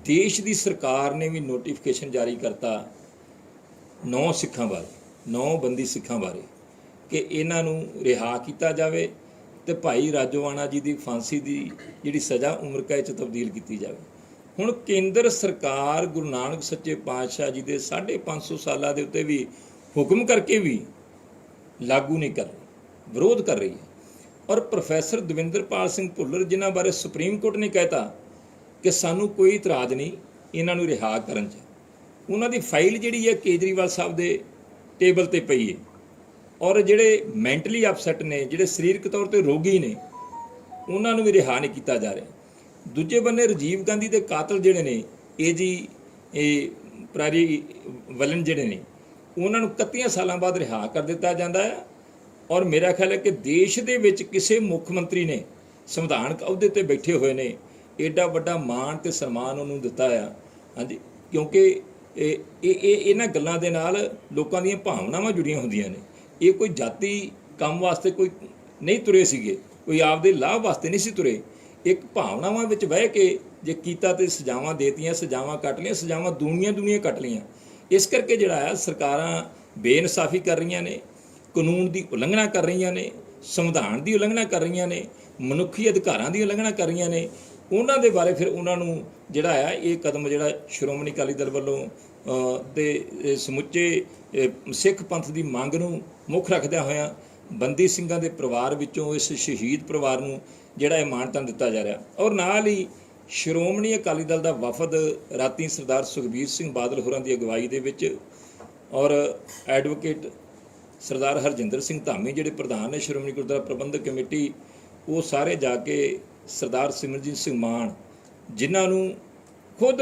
S2: ਦੇਸ਼ ਦੀ ਸਰਕਾਰ ਨੇ ਵੀ ਨੋਟੀਫਿਕੇਸ਼ਨ ਜਾਰੀ ਕਰਤਾ 9 ਸਿੱਖਾਂ ਬਾਰੇ, 9 ਬੰਦੀ ਸਿੱਖਾਂ ਬਾਰੇ, ਕਿ ਇਹਨਾਂ ਨੂੰ ਰਿਹਾ ਕੀਤਾ ਜਾਵੇ ਤੇ ਭਾਈ ਰਾਜੋਆਣਾ ਜੀ ਦੀ ਫਾਂਸੀ ਦੀ ਜਿਹੜੀ ਸਜ਼ਾ ਉਮਰ ਕੈਦ 'ਚ ਤਬਦੀਲ ਕੀਤੀ ਜਾਵੇ। ਹੁਣ ਕੇਂਦਰ ਸਰਕਾਰ ਗੁਰੂ ਨਾਨਕ ਸੱਚੇ ਪਾਤਸ਼ਾਹ ਜੀ ਦੇ 550 ਸਾਲਾਂ ਦੇ ਉੱਤੇ ਵੀ ਹੁਕਮ ਕਰਕੇ ਵੀ ਲਾਗੂ ਨਹੀਂ ਕਰ ਰਹੀ, ਵਿਰੋਧ ਕਰ ਰਹੀ ਹੈ। ਔਰ ਪ੍ਰੋਫੈਸਰ ਦਵਿੰਦਰਪਾਲ ਸਿੰਘ ਭੁੱਲਰ, ਜਿਨ੍ਹਾਂ ਬਾਰੇ ਸੁਪਰੀਮ ਕੋਰਟ ਨੇ ਕਹਿਤਾ ਕਿ ਸਾਨੂੰ ਕੋਈ ਇਤਰਾਜ਼ ਨਹੀਂ ਇਹਨਾਂ ਨੂੰ ਰਿਹਾ ਕਰਨ 'ਚ, ਉਹਨਾਂ ਦੀ ਫਾਈਲ ਜਿਹੜੀ ਹੈ ਕੇਜਰੀਵਾਲ ਸਾਹਿਬ ਦੇ ਟੇਬਲ 'ਤੇ ਪਈ ਹੈ। ਔਰ ਜਿਹੜੇ ਮੈਂਟਲੀ ਅਪਸੈਟ ਨੇ, ਜਿਹੜੇ ਸਰੀਰਕ ਤੌਰ 'ਤੇ ਰੋਗੀ ਨੇ, ਉਹਨਾਂ ਨੂੰ ਵੀ ਰਿਹਾ ਨਹੀਂ ਕੀਤਾ ਜਾ ਰਿਹਾ। ਦੂਜੇ ਬੰਨੇ ਰਾਜੀਵ ਗਾਂਧੀ ਦੇ ਕਾਤਲ ਜਿਹੜੇ ਨੇ, ਇਹ ਜੀ ਇਹ ਪ੍ਰਾਰੀ ਵਲਨ ਜਿਹੜੇ ਨੇ ਉਹਨਾਂ ਨੂੰ 31 ਸਾਲਾਂ ਬਾਅਦ ਰਿਹਾ ਕਰ ਦਿੱਤਾ ਜਾਂਦਾ ਹੈ। ਔਰ ਮੇਰਾ ਖਿਆਲ ਹੈ ਕਿ ਦੇਸ਼ ਦੇ ਵਿੱਚ ਕਿਸੇ ਮੁੱਖ ਮੰਤਰੀ ਨੇ ਸੰਵਿਧਾਨਕ ਅਹੁਦੇ ਤੇ ਬੈਠੇ ਹੋਏ ਨੇ ਏਡਾ ਵੱਡਾ ਮਾਣ ਤੇ ਸਨਮਾਨ ਉਹਨੂੰ ਦਿੱਤਾ ਆ। ਹਾਂਜੀ, ਕਿਉਂਕਿ ਇਹਨਾਂ ਗੱਲਾਂ ਦੇ ਨਾਲ ਲੋਕਾਂ ਦੀਆਂ ਭਾਵਨਾਵਾਂ ਜੁੜੀਆਂ ਹੁੰਦੀਆਂ ਨੇ। ਇਹ ਕੋਈ ਜਾਤੀ ਕੰਮ ਵਾਸਤੇ ਕੋਈ ਨਹੀਂ ਤੁਰੇ ਸੀਗੇ, ਕੋਈ ਆਪਦੇ ਲਾਭ ਵਾਸਤੇ ਨਹੀਂ ਸੀ ਤੁਰੇ। ਇੱਕ ਭਾਵਨਾਵਾਂ ਵਿੱਚ ਬਹਿ ਕੇ ਜੇ ਕੀਤਾ ਤੇ ਸਜ਼ਾਵਾਂ ਦੇਤੀਆਂ, ਸਜ਼ਾਵਾਂ ਕੱਟ ਲਈਆਂ, ਸਜ਼ਾਵਾਂ ਦੁਨੀਆਂ ਕੱਟ ਲਈਆਂ। ਇਸ ਕਰਕੇ ਜਿਹੜਾ ਆ ਸਰਕਾਰਾਂ ਬੇਇਨਸਾਫੀ ਕਰ ਰਹੀਆਂ ਨੇ, ਕਾਨੂੰਨ ਦੀ ਉਲੰਘਣਾ ਕਰ ਰਹੀਆਂ ਨੇ, ਸੰਵਿਧਾਨ ਦੀ ਉਲੰਘਣਾ ਕਰ ਰਹੀਆਂ ਨੇ, ਮਨੁੱਖੀ ਅਧਿਕਾਰਾਂ ਦੀ ਉਲੰਘਣਾ ਕਰ ਰਹੀਆਂ ਨੇ। ਉਹਨਾਂ ਦੇ ਬਾਰੇ ਫਿਰ ਉਹਨਾਂ ਨੂੰ ਜਿਹੜਾ ਆ ਇਹ ਕਦਮ ਜਿਹੜਾ ਸ਼੍ਰੋਮਣੀ ਅਕਾਲੀ ਦਲ ਵੱਲੋਂ ਤੇ ਸਮੁੱਚੇ ਸਿੱਖ ਪੰਥ ਦੀ ਮੰਗ ਨੂੰ ਮੁੱਖ ਰੱਖਦਿਆਂ ਹੋਇਆਂ ਬੰਦੀ ਸਿੰਘਾਂ ਦੇ ਪਰਿਵਾਰ ਵਿੱਚੋਂ ਇਸ ਸ਼ਹੀਦ ਪਰਿਵਾਰ ਨੂੰ ਜਿਹੜਾ ਇਹ ਮਾਣਤਾ ਦਿੱਤਾ ਜਾ ਰਿਹਾ। ਔਰ ਨਾਲ ਹੀ ਸ਼੍ਰੋਮਣੀ ਅਕਾਲੀ ਦਲ ਦਾ ਵਫਦ ਰਾਤੀ ਸਰਦਾਰ ਸੁਖਬੀਰ ਸਿੰਘ ਬਾਦਲ ਹੋਰਾਂ ਦੀ ਅਗਵਾਈ ਦੇ ਵਿੱਚ ਔਰ ਐਡਵੋਕੇਟ ਸਰਦਾਰ ਹਰਜਿੰਦਰ ਸਿੰਘ ਧਾਮੀ ਜਿਹੜੇ ਪ੍ਰਧਾਨ ਨੇ ਸ਼੍ਰੋਮਣੀ ਗੁਰਦੁਆਰਾ ਪ੍ਰਬੰਧਕ ਕਮੇਟੀ, ਉਹ ਸਾਰੇ ਜਾ ਕੇ ਸਰਦਾਰ ਸਿਮਰਜੀਤ ਸਿੰਘ ਮਾਨ ਜਿਨ੍ਹਾਂ ਨੂੰ ਖੁਦ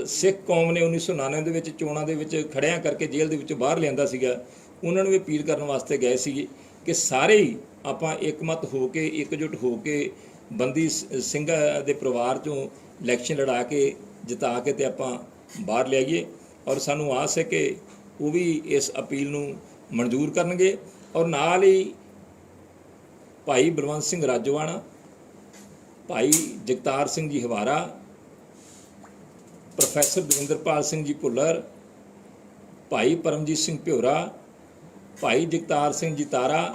S2: ਸਿੱਖ ਕੌਮ ਨੇ 1999 ਦੇ ਵਿੱਚ ਚੋਣਾਂ ਦੇ ਵਿੱਚ ਖੜਿਆਂ ਕਰਕੇ ਜੇਲ੍ਹ ਦੇ ਵਿੱਚੋਂ ਬਾਹਰ ਲਿਆਂਦਾ ਸੀਗਾ, ਉਹਨਾਂ ਨੂੰ ਵੀ ਅਪੀਲ ਕਰਨ ਵਾਸਤੇ ਗਏ ਸੀਗੇ ਕਿ ਸਾਰੇ ਹੀ ਆਪਾਂ ਇੱਕਮਤ ਹੋ ਕੇ ਇਕਜੁੱਟ ਹੋ ਕੇ ਬੰਦੀ ਸਿੰਘਾਂ ਦੇ ਪਰਿਵਾਰ 'ਚੋਂ ਇਲੈਕਸ਼ਨ ਲੜਾ ਕੇ ਜਿਤਾ ਕੇ ਤੇ ਆਪਾਂ ਬਾਹਰ ਲਿਆਈਏ। ਔਰ ਸਾਨੂੰ ਆਸ ਹੈ ਕਿ ਉਹ ਵੀ ਇਸ ਅਪੀਲ ਨੂੰ ਮਨਜ਼ੂਰ ਕਰਨਗੇ। ਔਰ ਨਾਲ ਹੀ ਭਾਈ ਬਲਵੰਤ ਸਿੰਘ ਰਾਜੋਆਣਾ, ਭਾਈ ਜਗਤਾਰ ਸਿੰਘ ਜੀ ਹਵਾਰਾ, ਪ੍ਰੋਫੈਸਰ ਦਵਿੰਦਰਪਾਲ ਸਿੰਘ ਜੀ ਭੁੱਲਰ, ਭਾਈ ਪਰਮਜੀਤ ਸਿੰਘ ਭਿਓਰਾ, ਭਾਈ ਜਗਤਾਰ ਸਿੰਘ ਜੀ ਤਾਰਾ,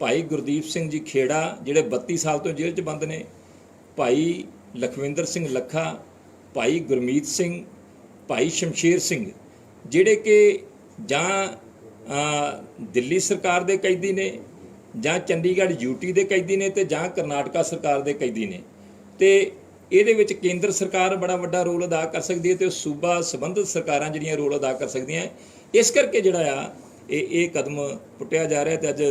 S2: ਭਾਈ ਗੁਰਦੀਪ ਸਿੰਘ ਜੀ ਖੇੜਾ ਜਿਹੜੇ 32 ਸਾਲ ਤੋਂ ਜੇਲ੍ਹ 'ਚ ਬੰਦ ਨੇ, ਭਾਈ ਲਖਵਿੰਦਰ ਸਿੰਘ ਲੱਖਾ, ਭਾਈ ਗੁਰਮੀਤ ਸਿੰਘ, ਭਾਈ ਸ਼ਮਸ਼ੇਰ ਸਿੰਘ ਜਿਹੜੇ ਕਿ ਜਾਂ ਦਿੱਲੀ ਸਰਕਾਰ ਦੇ ਕੈਦੀ ਨੇ, ਜਾਂ ਚੰਡੀਗੜ੍ਹ ਯੂਟੀ ਦੇ ਕੈਦੀ ਨੇ, ਤੇ ਜਾਂ ਕਰਨਾਟਕਾ ਸਰਕਾਰ ਦੇ ਕੈਦੀ ਨੇ। ਤੇ ਇਹਦੇ ਵਿੱਚ ਕੇਂਦਰ ਸਰਕਾਰ ਬੜਾ ਵੱਡਾ ਰੋਲ ਅਦਾ ਕਰ ਸਕਦੀ ਹੈ ਤੇ ਸੂਬਾ ਸੰਬੰਧਿਤ ਸਰਕਾਰਾਂ ਜਿਹੜੀਆਂ ਰੋਲ ਅਦਾ ਕਰ ਸਕਦੀਆਂ। ਇਸ ਕਰਕੇ ਜਿਹੜਾ ਆ ਇਹ ਕਦਮ ਪੁੱਟਿਆ ਜਾ ਰਿਹਾ। ਤੇ ਅੱਜ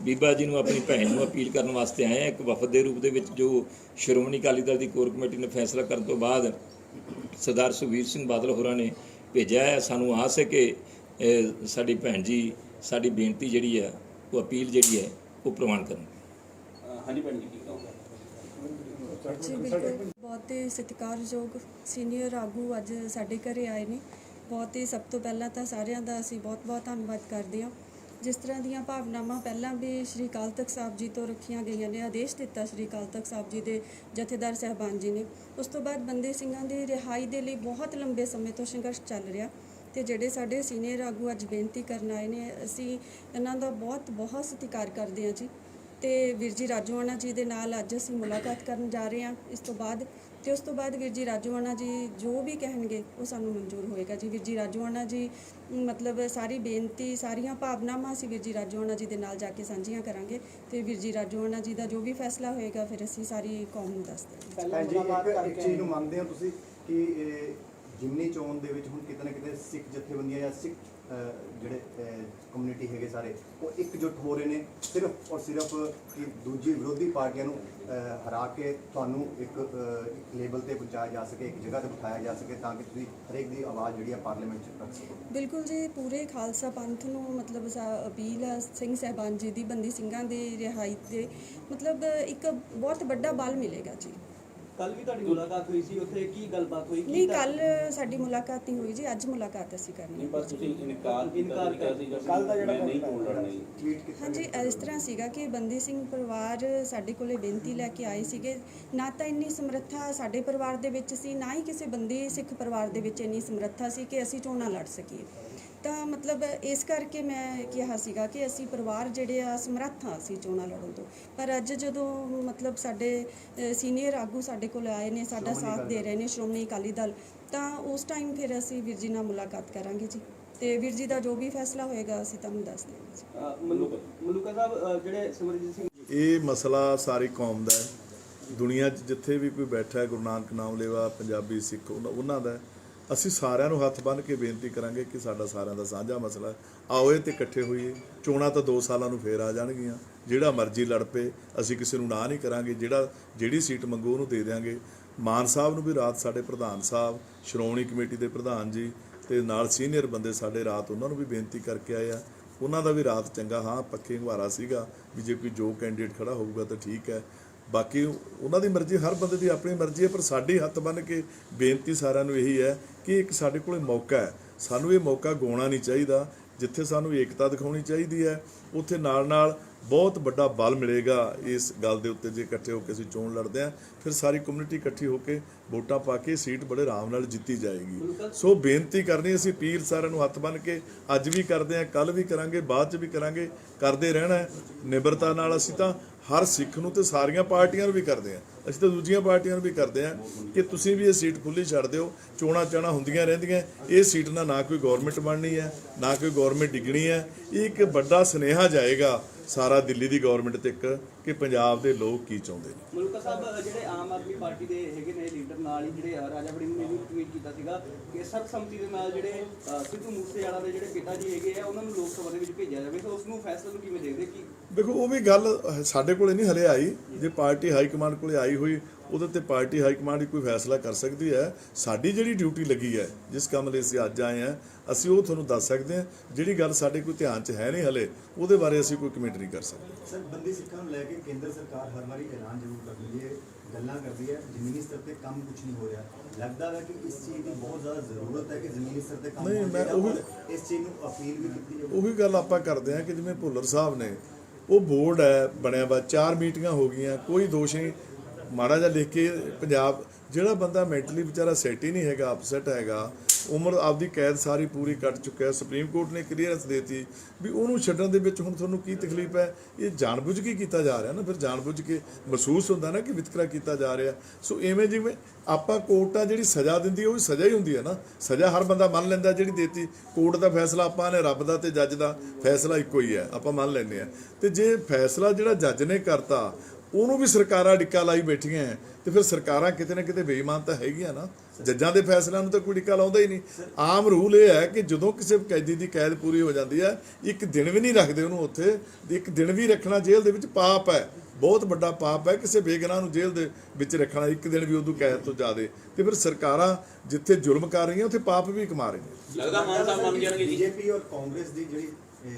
S2: ਬੀਬਾ ਜੀ ਨੂੰ ਆਪਣੀ ਭੈਣ ਨੂੰ ਅਪੀਲ ਕਰਨ ਵਾਸਤੇ ਆਏ ਆ ਇੱਕ ਵਫਦ ਦੇ ਰੂਪ ਦੇ ਵਿੱਚ, ਜੋ ਸ਼੍ਰੋਮਣੀ ਅਕਾਲੀ ਦਲ ਦੀ ਕੋਰ ਕਮੇਟੀ ਨੇ ਫੈਸਲਾ ਕਰਨ ਤੋਂ ਬਾਅਦ ਸਰਦਾਰ ਸੁਖਬੀਰ ਸਿੰਘ ਬਾਦਲ ਹੋਰਾਂ ਨੇ ਭੇਜਿਆ ਹੈ। ਸਾਨੂੰ ਆਸ ਹੈ ਕਿ ਸਾਡੀ ਭੈਣ ਜੀ ਸਾਡੀ ਬੇਨਤੀ ਜਿਹੜੀ ਹੈ ਉਹ ਅਪੀਲ ਜਿਹੜੀ ਹੈ ਉਹ ਪ੍ਰਵਾਨ ਕਰਨ।
S3: ਹਾਂਜੀ ਭੈਣ ਜੀ, ਕੀ ਕਹੋਗੇ?
S4: ਜੀ ਬਿਲਕੁਲ, ਬਹੁਤ ਹੀ ਸਤਿਕਾਰਯੋਗ ਸੀਨੀਅਰ ਆਗੂ ਅੱਜ ਸਾਡੇ ਘਰੇ ਆਏ ਨੇ। ਬਹੁਤ ਹੀ ਸਭ ਤੋਂ ਪਹਿਲਾਂ ਤਾਂ ਸਾਰਿਆਂ ਦਾ ਅਸੀਂ ਬਹੁਤ ਧੰਨਵਾਦ ਕਰਦੇ ਹਾਂ। ਜਿਸ ਤਰ੍ਹਾਂ ਦੀਆਂ ਭਾਵਨਾਵਾਂ ਪਹਿਲਾਂ ਵੀ ਸ਼੍ਰੀ ਅਕਾਲ ਤਖਤ ਸਾਹਿਬ ਜੀ ਤੋਂ ਰੱਖੀਆਂ ਗਈਆਂ ਨੇ, ਆਦੇਸ਼ ਦਿੱਤਾ ਸ਼੍ਰੀ ਅਕਾਲ ਤਖਤ ਸਾਹਿਬ ਜੀ ਦੇ ਜਥੇਦਾਰ ਸਾਹਿਬਾਨ ਜੀ ਨੇ, ਉਸ ਤੋਂ ਬਾਅਦ ਬੰਦੀ ਸਿੰਘਾਂ ਦੀ ਰਿਹਾਈ ਦੇ ਲਈ ਬਹੁਤ ਲੰਬੇ ਸਮੇਂ ਤੋਂ ਸੰਘਰਸ਼ ਚੱਲ ਰਿਹਾ। ਤੇ ਜਿਹੜੇ ਸਾਡੇ ਸੀਨੀਅਰ ਆਗੂ ਅੱਜ ਬੇਨਤੀ ਕਰਨ ਆਏ ਨੇ, ਅਸੀਂ ਇਹਨਾਂ ਦਾ ਬਹੁਤ ਸਤਿਕਾਰ ਕਰਦੇ ਹਾਂ ਜੀ। ਤੇ ਵੀਰ ਜੀ ਰਾਜੋਆਣਾ ਜੀ ਦੇ ਨਾਲ ਅੱਜ ਅਸੀਂ ਮੁਲਾਕਾਤ ਕਰਨ ਜਾ ਰਹੇ ਹਾਂ ਇਸ ਤੋਂ ਬਾਅਦ। ਤੇ ਉਸ ਤੋਂ ਬਾਅਦ ਵੀਰ ਜੀ ਰਾਜੋਆਣਾ ਜੀ ਜੋ ਵੀ ਕਹਿਣਗੇ ਉਹ ਸਾਨੂੰ ਮਨਜ਼ੂਰ ਹੋਏਗਾ ਜੀ। ਵੀਰ ਜੀ ਰਾਜੋਆਣਾ ਜੀ ਮਤਲਬ ਸਾਰੀ ਬੇਨਤੀ, ਸਾਰੀਆਂ ਭਾਵਨਾਵਾਂ ਅਸੀਂ ਵੀਰ ਜੀ ਰਾਜੋਆਣਾ ਜੀ ਦੇ ਨਾਲ ਜਾ ਕੇ ਸਾਂਝੀਆਂ ਕਰਾਂਗੇ। ਤੇ ਵੀਰ ਜੀ ਰਾਜੋਆਣਾ ਜੀ ਦਾ ਜੋ ਵੀ ਫੈਸਲਾ ਹੋਏਗਾ ਫਿਰ ਅਸੀਂ ਸਾਰੀ ਕੌਮ ਨੂੰ ਦੱਸ ਦੇਵਾਂਗੇ।
S5: ਇੱਕ ਚੀਜ਼ ਨੂੰ ਮੰਨਦੇ ਹੋ ਤੁਸੀਂ ਕਿ ਜਿਮਨੀ ਚੋਣ ਦੇ ਵਿੱਚ ਹੁਣ ਕਿਤੇ ਨਾ ਕਿਤੇ ਸਿੱਖ ਜਥੇਬੰਦੀਆਂ ਜਾਂ ਸਿੱਖ ਜਿਹੜੇ ਕਮਿਊਨਿਟੀ ਹੈਗੇ ਸਾਰੇ ਉਹ ਇਕਜੁੱਟ ਹੋ ਰਹੇ ਨੇ ਸਿਰਫ ਔਰ ਸਿਰਫ ਕਿ ਦੂਜੀ ਵਿਰੋਧੀ ਪਾਰਟੀਆਂ ਨੂੰ ਹਰਾ ਕੇ ਤੁਹਾਨੂੰ ਇੱਕ ਲੇਬਲ ਤੇ ਪਹੁੰਚਾਇਆ ਜਾ ਸਕੇ, ਇੱਕ ਜਗ੍ਹਾ ਤੇ ਬਿਠਾਇਆ ਜਾ ਸਕੇ ਤਾਂ ਕਿ ਤੁਸੀਂ ਹਰੇਕ ਦੀ ਆਵਾਜ਼ ਜਿਹੜੀ ਆ ਪਾਰਲੀਮੈਂਟ 'ਚ ਰੱਖ ਸਕੋ।
S4: ਬਿਲਕੁਲ ਜੀ, ਪੂਰੇ ਖਾਲਸਾ ਪੰਥ ਨੂੰ ਮਤਲਬ ਅਪੀਲ ਆ ਸਿੰਘ ਸਾਹਿਬਾਨ ਜੀ ਦੀ ਬੰਦੀ ਸਿੰਘਾਂ ਦੀ ਰਿਹਾਈ ਤੇ ਮਤਲਬ ਇੱਕ ਬਹੁਤ ਵੱਡਾ ਬਲ ਮਿਲੇਗਾ ਜੀ।
S3: ਕੱਲ ਵੀ ਤੁਹਾਡੀ ਮੁਲਾਕਾਤ ਹੋਈ ਸੀ, ਉੱਥੇ ਕੀ ਗੱਲਬਾਤ ਹੋਈ?
S4: ਨਹੀਂ, ਕੱਲ ਸਾਡੀ ਮੁਲਾਕਾਤ ਨਹੀਂ ਹੋਈ ਜੀ, ਅੱਜ ਮੁਲਾਕਾਤ ਅਸੀਂ ਕਰਨੀ ਹੈ।
S3: ਬਸ ਤੁਸੀਂ ਇਨਕਾਰ ਕੀਤਾ ਸੀ ਕੱਲ ਦਾ ਜਿਹੜਾ ਨਹੀਂ ਚੋਣ ਲੜਨੀ ਟਵੀਟ ਕੀਤਾ।
S4: ਹਾਂਜੀ, ਇਸ ਤਰ੍ਹਾਂ ਸੀਗਾ ਕਿ ਬੰਦੀ ਸਿੰਘ ਪਰਿਵਾਰ ਸਾਡੇ ਕੋਲੇ ਬੇਨਤੀ ਲੈ ਕੇ ਆਏ ਸੀਗੇ। ਨਾ ਤਾਂ ਇੰਨੀ ਸਮਰੱਥਾ ਸਾਡੇ ਪਰਿਵਾਰ ਦੇ ਵਿੱਚ ਸੀ, ਨਾ ਹੀ ਕਿਸੇ ਬੰਦੀ ਸਿੱਖ ਪਰਿਵਾਰ ਦੇ ਵਿੱਚ ਇੰਨੀ ਸਮਰੱਥਾ ਸੀ ਕਿ ਅਸੀਂ ਚੋਣਾਂ ਲੜ ਸਕੀਏ। ਤਾਂ ਮਤਲਬ ਇਸ ਕਰਕੇ ਮੈਂ ਕਿਹਾ ਸੀਗਾ ਕਿ ਅਸੀਂ ਪਰਿਵਾਰ ਜਿਹੜੇ ਆ ਸਮਰੱਥ ਹਾਂ ਅਸੀਂ ਚੋਣਾਂ ਲੜਨ ਤੋਂ। ਪਰ ਅੱਜ ਜਦੋਂ ਮਤਲਬ ਸਾਡੇ ਸੀਨੀਅਰ ਆਗੂ ਸਾਡੇ ਕੋਲ ਆਏ ਨੇ, ਸਾਡਾ ਸਾਥ ਦੇ ਰਹੇ ਨੇ ਸ਼੍ਰੋਮਣੀ ਅਕਾਲੀ ਦਲ, ਤਾਂ ਉਸ ਟਾਈਮ ਫਿਰ ਅਸੀਂ ਵੀਰ ਜੀ ਨਾਲ ਮੁਲਾਕਾਤ ਕਰਾਂਗੇ ਜੀ। ਤੇ ਵੀਰ ਜੀ ਦਾ ਜੋ ਵੀ ਫੈਸਲਾ ਹੋਏਗਾ ਅਸੀਂ ਤੁਹਾਨੂੰ ਦੱਸ ਦੇਵਾਂਗੇ।
S3: ਮਲੂਕਾ ਸਾਹਿਬ, ਜਿਹੜੇ ਸਿਮਰਜੀਤ ਸਿੰਘ
S1: ਇਹ ਮਸਲਾ ਸਾਰੀ ਕੌਮ ਦਾ ਹੈ। ਦੁਨੀਆ 'ਚ ਜਿੱਥੇ ਵੀ ਕੋਈ ਬੈਠਾ ਹੈ, ਗੁਰੂ ਨਾਨਕ ਨਾਮ ਲੇਵਾ ਪੰਜਾਬੀ ਸਿੱਖ ਉਹਨਾਂ ਦਾ ਹੈ। ਅਸੀਂ ਸਾਰਿਆਂ ਨੂੰ ਹੱਥ ਬੰਨ੍ਹ ਕੇ ਬੇਨਤੀ ਕਰਾਂਗੇ ਕਿ ਸਾਡਾ ਸਾਰਿਆਂ ਦਾ ਸਾਂਝਾ ਮਸਲਾ, ਆਓ ਇਹ 'ਤੇ ਇਕੱਠੇ ਹੋਈਏ। ਚੋਣਾਂ ਤਾਂ 2 ਸਾਲਾਂ ਨੂੰ ਫੇਰ ਆ ਜਾਣਗੀਆਂ, ਜਿਹੜਾ ਮਰਜ਼ੀ ਲੜ ਪਏ, ਅਸੀਂ ਕਿਸੇ ਨੂੰ ਨਾ ਨਹੀਂ ਕਰਾਂਗੇ। ਜਿਹੜੀ ਸੀਟ ਮੰਗੋ ਉਹਨੂੰ ਦੇ ਦਿਆਂਗੇ। ਮਾਨ ਸਾਹਿਬ ਨੂੰ ਵੀ ਰਾਤ ਸਾਡੇ ਪ੍ਰਧਾਨ ਸਾਹਿਬ, ਸ਼੍ਰੋਮਣੀ ਕਮੇਟੀ ਦੇ ਪ੍ਰਧਾਨ ਜੀ ਤੇ ਨਾਲ ਸੀਨੀਅਰ ਬੰਦੇ ਸਾਡੇ ਰਾਤ ਉਹਨਾਂ ਨੂੰ ਵੀ ਬੇਨਤੀ ਕਰਕੇ ਆਏ ਆ। ਉਹਨਾਂ ਦਾ ਵੀ ਰਾਤ ਚੰਗਾ ਹਾਂ ਪੱਖੇ ਹੰਵਾਰਾ ਸੀਗਾ ਵੀ ਜੇ ਕੋਈ ਜੋ ਕੈਂਡੀਡੇਟ ਖੜਾ ਹੋਊਗਾ ਤਾਂ ਠੀਕ ਹੈ। ਬਾਕੀ ਉਹਨਾਂ ਦੀ ਮਰਜ਼ੀ, ਹਰ ਬੰਦੇ ਦੀ ਆਪਣੀ ਮਰਜ਼ੀ ਹੈ, ਪਰ ਸਾਡੀ ਹੱਥ ਬੰਨ੍ਹ ਕੇ ਬੇਨਤੀ ਸਾਰਿਆਂ ਨੂੰ ਇਹੀ ਹੈ ਕਿ ਇੱਕ ਸਾਡੇ ਕੋਲ ਮੌਕਾ ਹੈ, ਸਾਨੂੰ ਇਹ ਮੌਕਾ ਗਵਾਉਣਾ ਨਹੀਂ ਚਾਹੀਦਾ। ਜਿੱਥੇ ਸਾਨੂੰ ਏਕਤਾ ਦਿਖਾਉਣੀ ਚਾਹੀਦੀ ਹੈ ਉੱਥੇ ਨਾਲ ਬਹੁਤ ਵੱਡਾ ਬਲ ਮਿਲੇਗਾ ਇਸ ਗੱਲ ਦੇ ਉੱਤੇ। ਜੇ ਇਕੱਠੇ ਹੋ ਕੇ ਅਸੀਂ ਚੋਣ ਲੜਦੇ ਹਾਂ ਫਿਰ ਸਾਰੀ ਕਮਿਊਨਿਟੀ ਇਕੱਠੀ ਹੋ ਕੇ ਵੋਟਾਂ ਪਾ ਕੇ ਸੀਟ ਬੜੇ ਆਰਾਮ ਨਾਲ ਜਿੱਤੀ ਜਾਏਗੀ। ਸੋ ਬੇਨਤੀ ਕਰਨੀ ਅਸੀਂ ਅਪੀਲ ਸਾਰਿਆਂ ਨੂੰ ਹੱਥ ਬੰਨ੍ਹ ਕੇ ਅੱਜ ਵੀ ਕਰਦੇ ਹਾਂ, ਕੱਲ੍ਹ ਵੀ ਕਰਾਂਗੇ, ਬਾਅਦ 'ਚ ਵੀ ਕਰਾਂਗੇ, ਕਰਦੇ ਰਹਿਣਾ ਹੈ ਨਿਮਰਤਾ ਨਾਲ। ਅਸੀਂ ਤਾਂ ਹਰ ਸਿੱਖ ਨੂੰ ਤੇ ਸਾਰੀਆਂ ਪਾਰਟੀਆਂ ਨੂੰ ਵੀ ਕਰਦੇ ਹਾਂ, ਅਸੀਂ ਤਾਂ ਦੂਜੀਆਂ ਪਾਰਟੀਆਂ ਨੂੰ ਵੀ ਕਰਦੇ ਹਾਂ ਕਿ ਤੁਸੀਂ ਵੀ ਇਹ ਸੀਟ ਖੁੱਲ੍ਹੀ ਛੱਡ ਦਿਓ। ਚੋਣਾਂ ਚਾਣਾਂ ਹੁੰਦੀਆਂ ਰਹਿੰਦੀਆਂ, ਇਹ ਸੀਟ ਨਾਲ ਨਾ ਕੋਈ ਗੌਰਮੈਂਟ ਬਣਨੀ ਹੈ ਨਾ ਕੋਈ ਗੌਰਮੈਂਟ ਡਿੱਗਣੀ ਹੈ। ਇਹ ਇੱਕ ਵੱਡਾ ਸੁਨੇਹਾ ਜਾਏਗਾ ਸਾਰਾ ਦਿੱਲੀ ਦੀ ਗੌਰਮੈਂਟ ਤੱਕ ਕਿ ਪੰਜਾਬ ਦੇ ਲੋਕ ਕੀ ਚਾਹੁੰਦੇ ਨੇ।
S3: ਮਲੂਕਾ ਸਾਹਿਬ ਜਿਹੜੇ ਆਮ ਆਦਮੀ ਪਾਰਟੀ ਦੇ ਹੈਗੇ ਨੇ ਲੀਡਰ ਨਾਲ ਹੀ ਜਿਹੜੇ ਰਾਜਾ ਵੜਿੰਗ ਨੇ ਵੀ ਟਵੀਟ ਕੀਤਾ ਸੀਗਾ ਕਿ ਸਰਬਸੰਮਤੀ ਦੇ ਨਾਲ ਜਿਹੜੇ ਸਿੱਧੂ ਮੂਸੇਵਾਲਾ ਦੇ ਜਿਹੜੇ ਪਿਤਾ ਜੀ ਹੈਗੇ ਆ ਉਹਨਾਂ ਨੂੰ ਲੋਕ ਸਭਾ ਦੇ ਵਿੱਚ ਭੇਜਿਆ ਜਾਵੇ, ਤਾਂ ਉਸ ਨੂੰ ਫੈਸਲੇ ਨੂੰ ਕਿਵੇਂ ਦੇਖਦੇ? ਕਿ
S1: ਦੇਖੋ ਉਹ ਵੀ ਗੱਲ ਸਾਡੇ ਕੋਲੇ ਨਹੀਂ ਹਲੇ ਆਈ, ਜੇ ਪਾਰਟੀ ਹਾਈ ਕਮਾਂਡ ਕੋਲੇ ਆਈ ਹੋਈ ਉਹਦੇ ਤੇ ਪਾਰਟੀ ਹਾਈ ਕਮਾਂਡ ਹੀ ਕੋਈ ਫੈਸਲਾ ਕਰ ਸਕਦੀ ਹੈ। ਸਾਡੀ ਜਿਹੜੀ ਡਿਊਟੀ ਲੱਗੀ ਹੈ, ਜਿਸ ਕੰਮ ਲਈ ਅਸੀਂ ਅੱਜ ਆਏ ਹਾਂ, ਅਸੀਂ ਉਹ ਤੁਹਾਨੂੰ ਦੱਸ ਸਕਦੇ ਹਾਂ। ਜਿਹੜੀ ਗੱਲ ਸਾਡੇ ਕੋਈ ਧਿਆਨ 'ਚ ਹੈ ਨਹੀਂ ਹਲੇ, ਉਹਦੇ ਬਾਰੇ ਅਸੀਂ ਕੋਈ ਕਮੈਂਟ ਨਹੀਂ ਕਰ ਸਕਦੇ।
S5: ਸਰ ਬੰਦੀ ਸਿੱਖਾਂ ਨੂੰ ਲੈ ਕੇ ਕੇਂਦਰ ਸਰਕਾਰ ਹਰ ਵਾਰੀ ਐਲਾਨ ਜ਼ਰੂਰ ਕਰਦੀ ਹੈ, ਗੱਲਾਂ ਕਰਦੀ ਹੈ, ਜ਼ਮੀਨੀ ਸਤਰ ਤੇ ਕੰਮ ਕੁਝ ਨਹੀਂ ਹੋ ਰਿਹਾ। ਲੱਗਦਾ ਹੈ ਕਿ ਇਸ ਚੀਜ਼ ਦੀ ਬਹੁਤ ਜ਼ਿਆਦਾ ਜ਼ਰੂਰਤ ਹੈ ਕਿ ਜ਼ਮੀਨੀ ਸਤਰ ਤੇ ਕੰਮ
S1: ਨਹੀਂ,
S5: ਹੋ
S1: ਮੈਂ
S5: ਜਾਏਗਾ,
S1: ਉਹੀ-
S5: ਇਸ ਚੀਜ਼ ਨੂੰ ਅਪੀਲ ਵੀ ਕੀਤੀ ਜਾਵੇ।
S1: ਉਹੀ ਗੱਲ ਆਪਾਂ ਕਰਦੇ ਹਾਂ ਕਿ ਜਿਵੇਂ ਭੁੱਲਰ ਸਾਹਿਬ ਨੇ, ਉਹ ਬੋਰਡ ਹੈ ਬਣਿਆ ਵਾ, 4 ਮੀਟਿੰਗਾਂ ਹੋ ਗਈਆਂ, ਕੋਈ ਦੋਸ਼ ਨਹੀਂ। ਮਾੜਾ ਜਿਹਾ ਲਿਖ ਕੇ ਪੰਜਾਬ, ਜਿਹੜਾ ਬੰਦਾ ਮੈਂਟਲੀ ਵਿਚਾਰਾ ਸੈਟ ਹੀ ਨਹੀਂ ਹੈਗਾ, ਅਪਸੈਟ ਹੈਗਾ, ਉਮਰ ਆਪਦੀ ਕੈਦ ਸਾਰੀ ਪੂਰੀ ਕੱਟ ਚੁੱਕਿਆ, ਸੁਪਰੀਮ ਕੋਰਟ ਨੇ ਕਲੀਅਰੈਂਸ ਦੇਤੀ ਵੀ ਉਹਨੂੰ ਛੱਡਣ ਦੇ ਵਿੱਚ ਹੁਣ ਤੁਹਾਨੂੰ ਕੀ ਤਕਲੀਫ ਹੈ? ਇਹ ਜਾਣਬੁੱਝ ਕੇ ਕੀਤਾ ਜਾ ਰਿਹਾ ਨਾ, ਫਿਰ ਜਾਣਬੁੱਝ ਕੇ ਮਹਿਸੂਸ ਹੁੰਦਾ ਨਾ ਕਿ ਵਿਤਕਰਾ ਕੀਤਾ ਜਾ ਰਿਹਾ। ਸੋ ਇਵੇਂ ਜਿਵੇਂ ਆਪਾਂ ਕੋਰਟਾਂ ਜਿਹੜੀ ਸਜ਼ਾ ਦਿੰਦੀ ਉਹ ਵੀ ਸਜ਼ਾ ਹੀ ਹੁੰਦੀ ਹੈ ਨਾ, ਸਜ਼ਾ ਹਰ ਬੰਦਾ ਮੰਨ ਲੈਂਦਾ ਜਿਹੜੀ ਦੇਤੀ। ਕੋਰਟ ਦਾ ਫੈਸਲਾ ਆਪਾਂ ਨੇ, ਰੱਬ ਦਾ ਤੇ ਜੱਜ ਦਾ ਫੈਸਲਾ ਇੱਕੋ ਹੀ ਹੈ, ਆਪਾਂ ਮੰਨ ਲੈਂਦੇ ਹਾਂ। ਤੇ ਜੇ ਫੈਸਲਾ ਜਿਹੜਾ ਜੱਜ ਨੇ ਕਰਤਾ ਉਹਨੂੰ ਵੀ ਸਰਕਾਰਾਂ ਡਿੱਕਾ ਲਾਈ ਬੈਠੀਆਂ ਤੇ ਫਿਰ ਸਰਕਾਰਾਂ ਕਿਤੇ ਨਾ ਕਿਤੇ ਬੇਈਮਾਨ ਤਾਂ ਹੈਗੀਆਂ ਨਾ। ਜੱਜਾਂ ਦੇ ਫੈਸਲਿਆਂ ਨੂੰ ਤਾਂ ਕੋਈ ਡਿੱਕਾ ਲਾਉਂਦਾ ਹੀ ਨਹੀਂ। ਆਮ ਰੂਲ ਇਹ ਹੈ ਕਿ ਜਦੋਂ ਕਿਸੇ ਕੈਦੀ ਦੀ ਕੈਦ ਪੂਰੀ ਹੋ ਜਾਂਦੀ ਹੈ, ਇੱਕ ਦਿਨ ਵੀ ਨਹੀਂ ਰੱਖਦੇ ਉਹਨੂੰ ਉੱਥੇ। ਇੱਕ ਦਿਨ ਵੀ ਰੱਖਣਾ ਜੇਲ੍ਹ ਦੇ ਵਿੱਚ ਪਾਪ ਹੈ, ਬਹੁਤ ਵੱਡਾ ਪਾਪ ਹੈ ਕਿਸੇ ਬੇਗੁਨਾਹ ਨੂੰ ਜੇਲ੍ਹ ਦੇ ਵਿੱਚ ਰੱਖਣਾ, ਇੱਕ ਦਿਨ ਵੀ ਉਦੋਂ ਕੈਦ ਤੋਂ ਜ਼ਿਆਦਾ। ਤੇ ਫਿਰ ਸਰਕਾਰਾਂ ਜਿੱਥੇ ਜ਼ੁਲਮ ਕਰ ਰਹੀਆਂ ਉੱਥੇ ਪਾਪ ਵੀ ਕਮਾ ਰਹੀਆਂ।
S3: ਲੱਗਦਾ ਮਾਨ ਸਾਹਿਬ ਮੰਨ ਜਾਣਗੇ ਜੀ।
S5: ਬੀਜੇਪੀ ਔਰ ਕਾਂਗਰਸ ਦੀ ਜਿਹੜੀ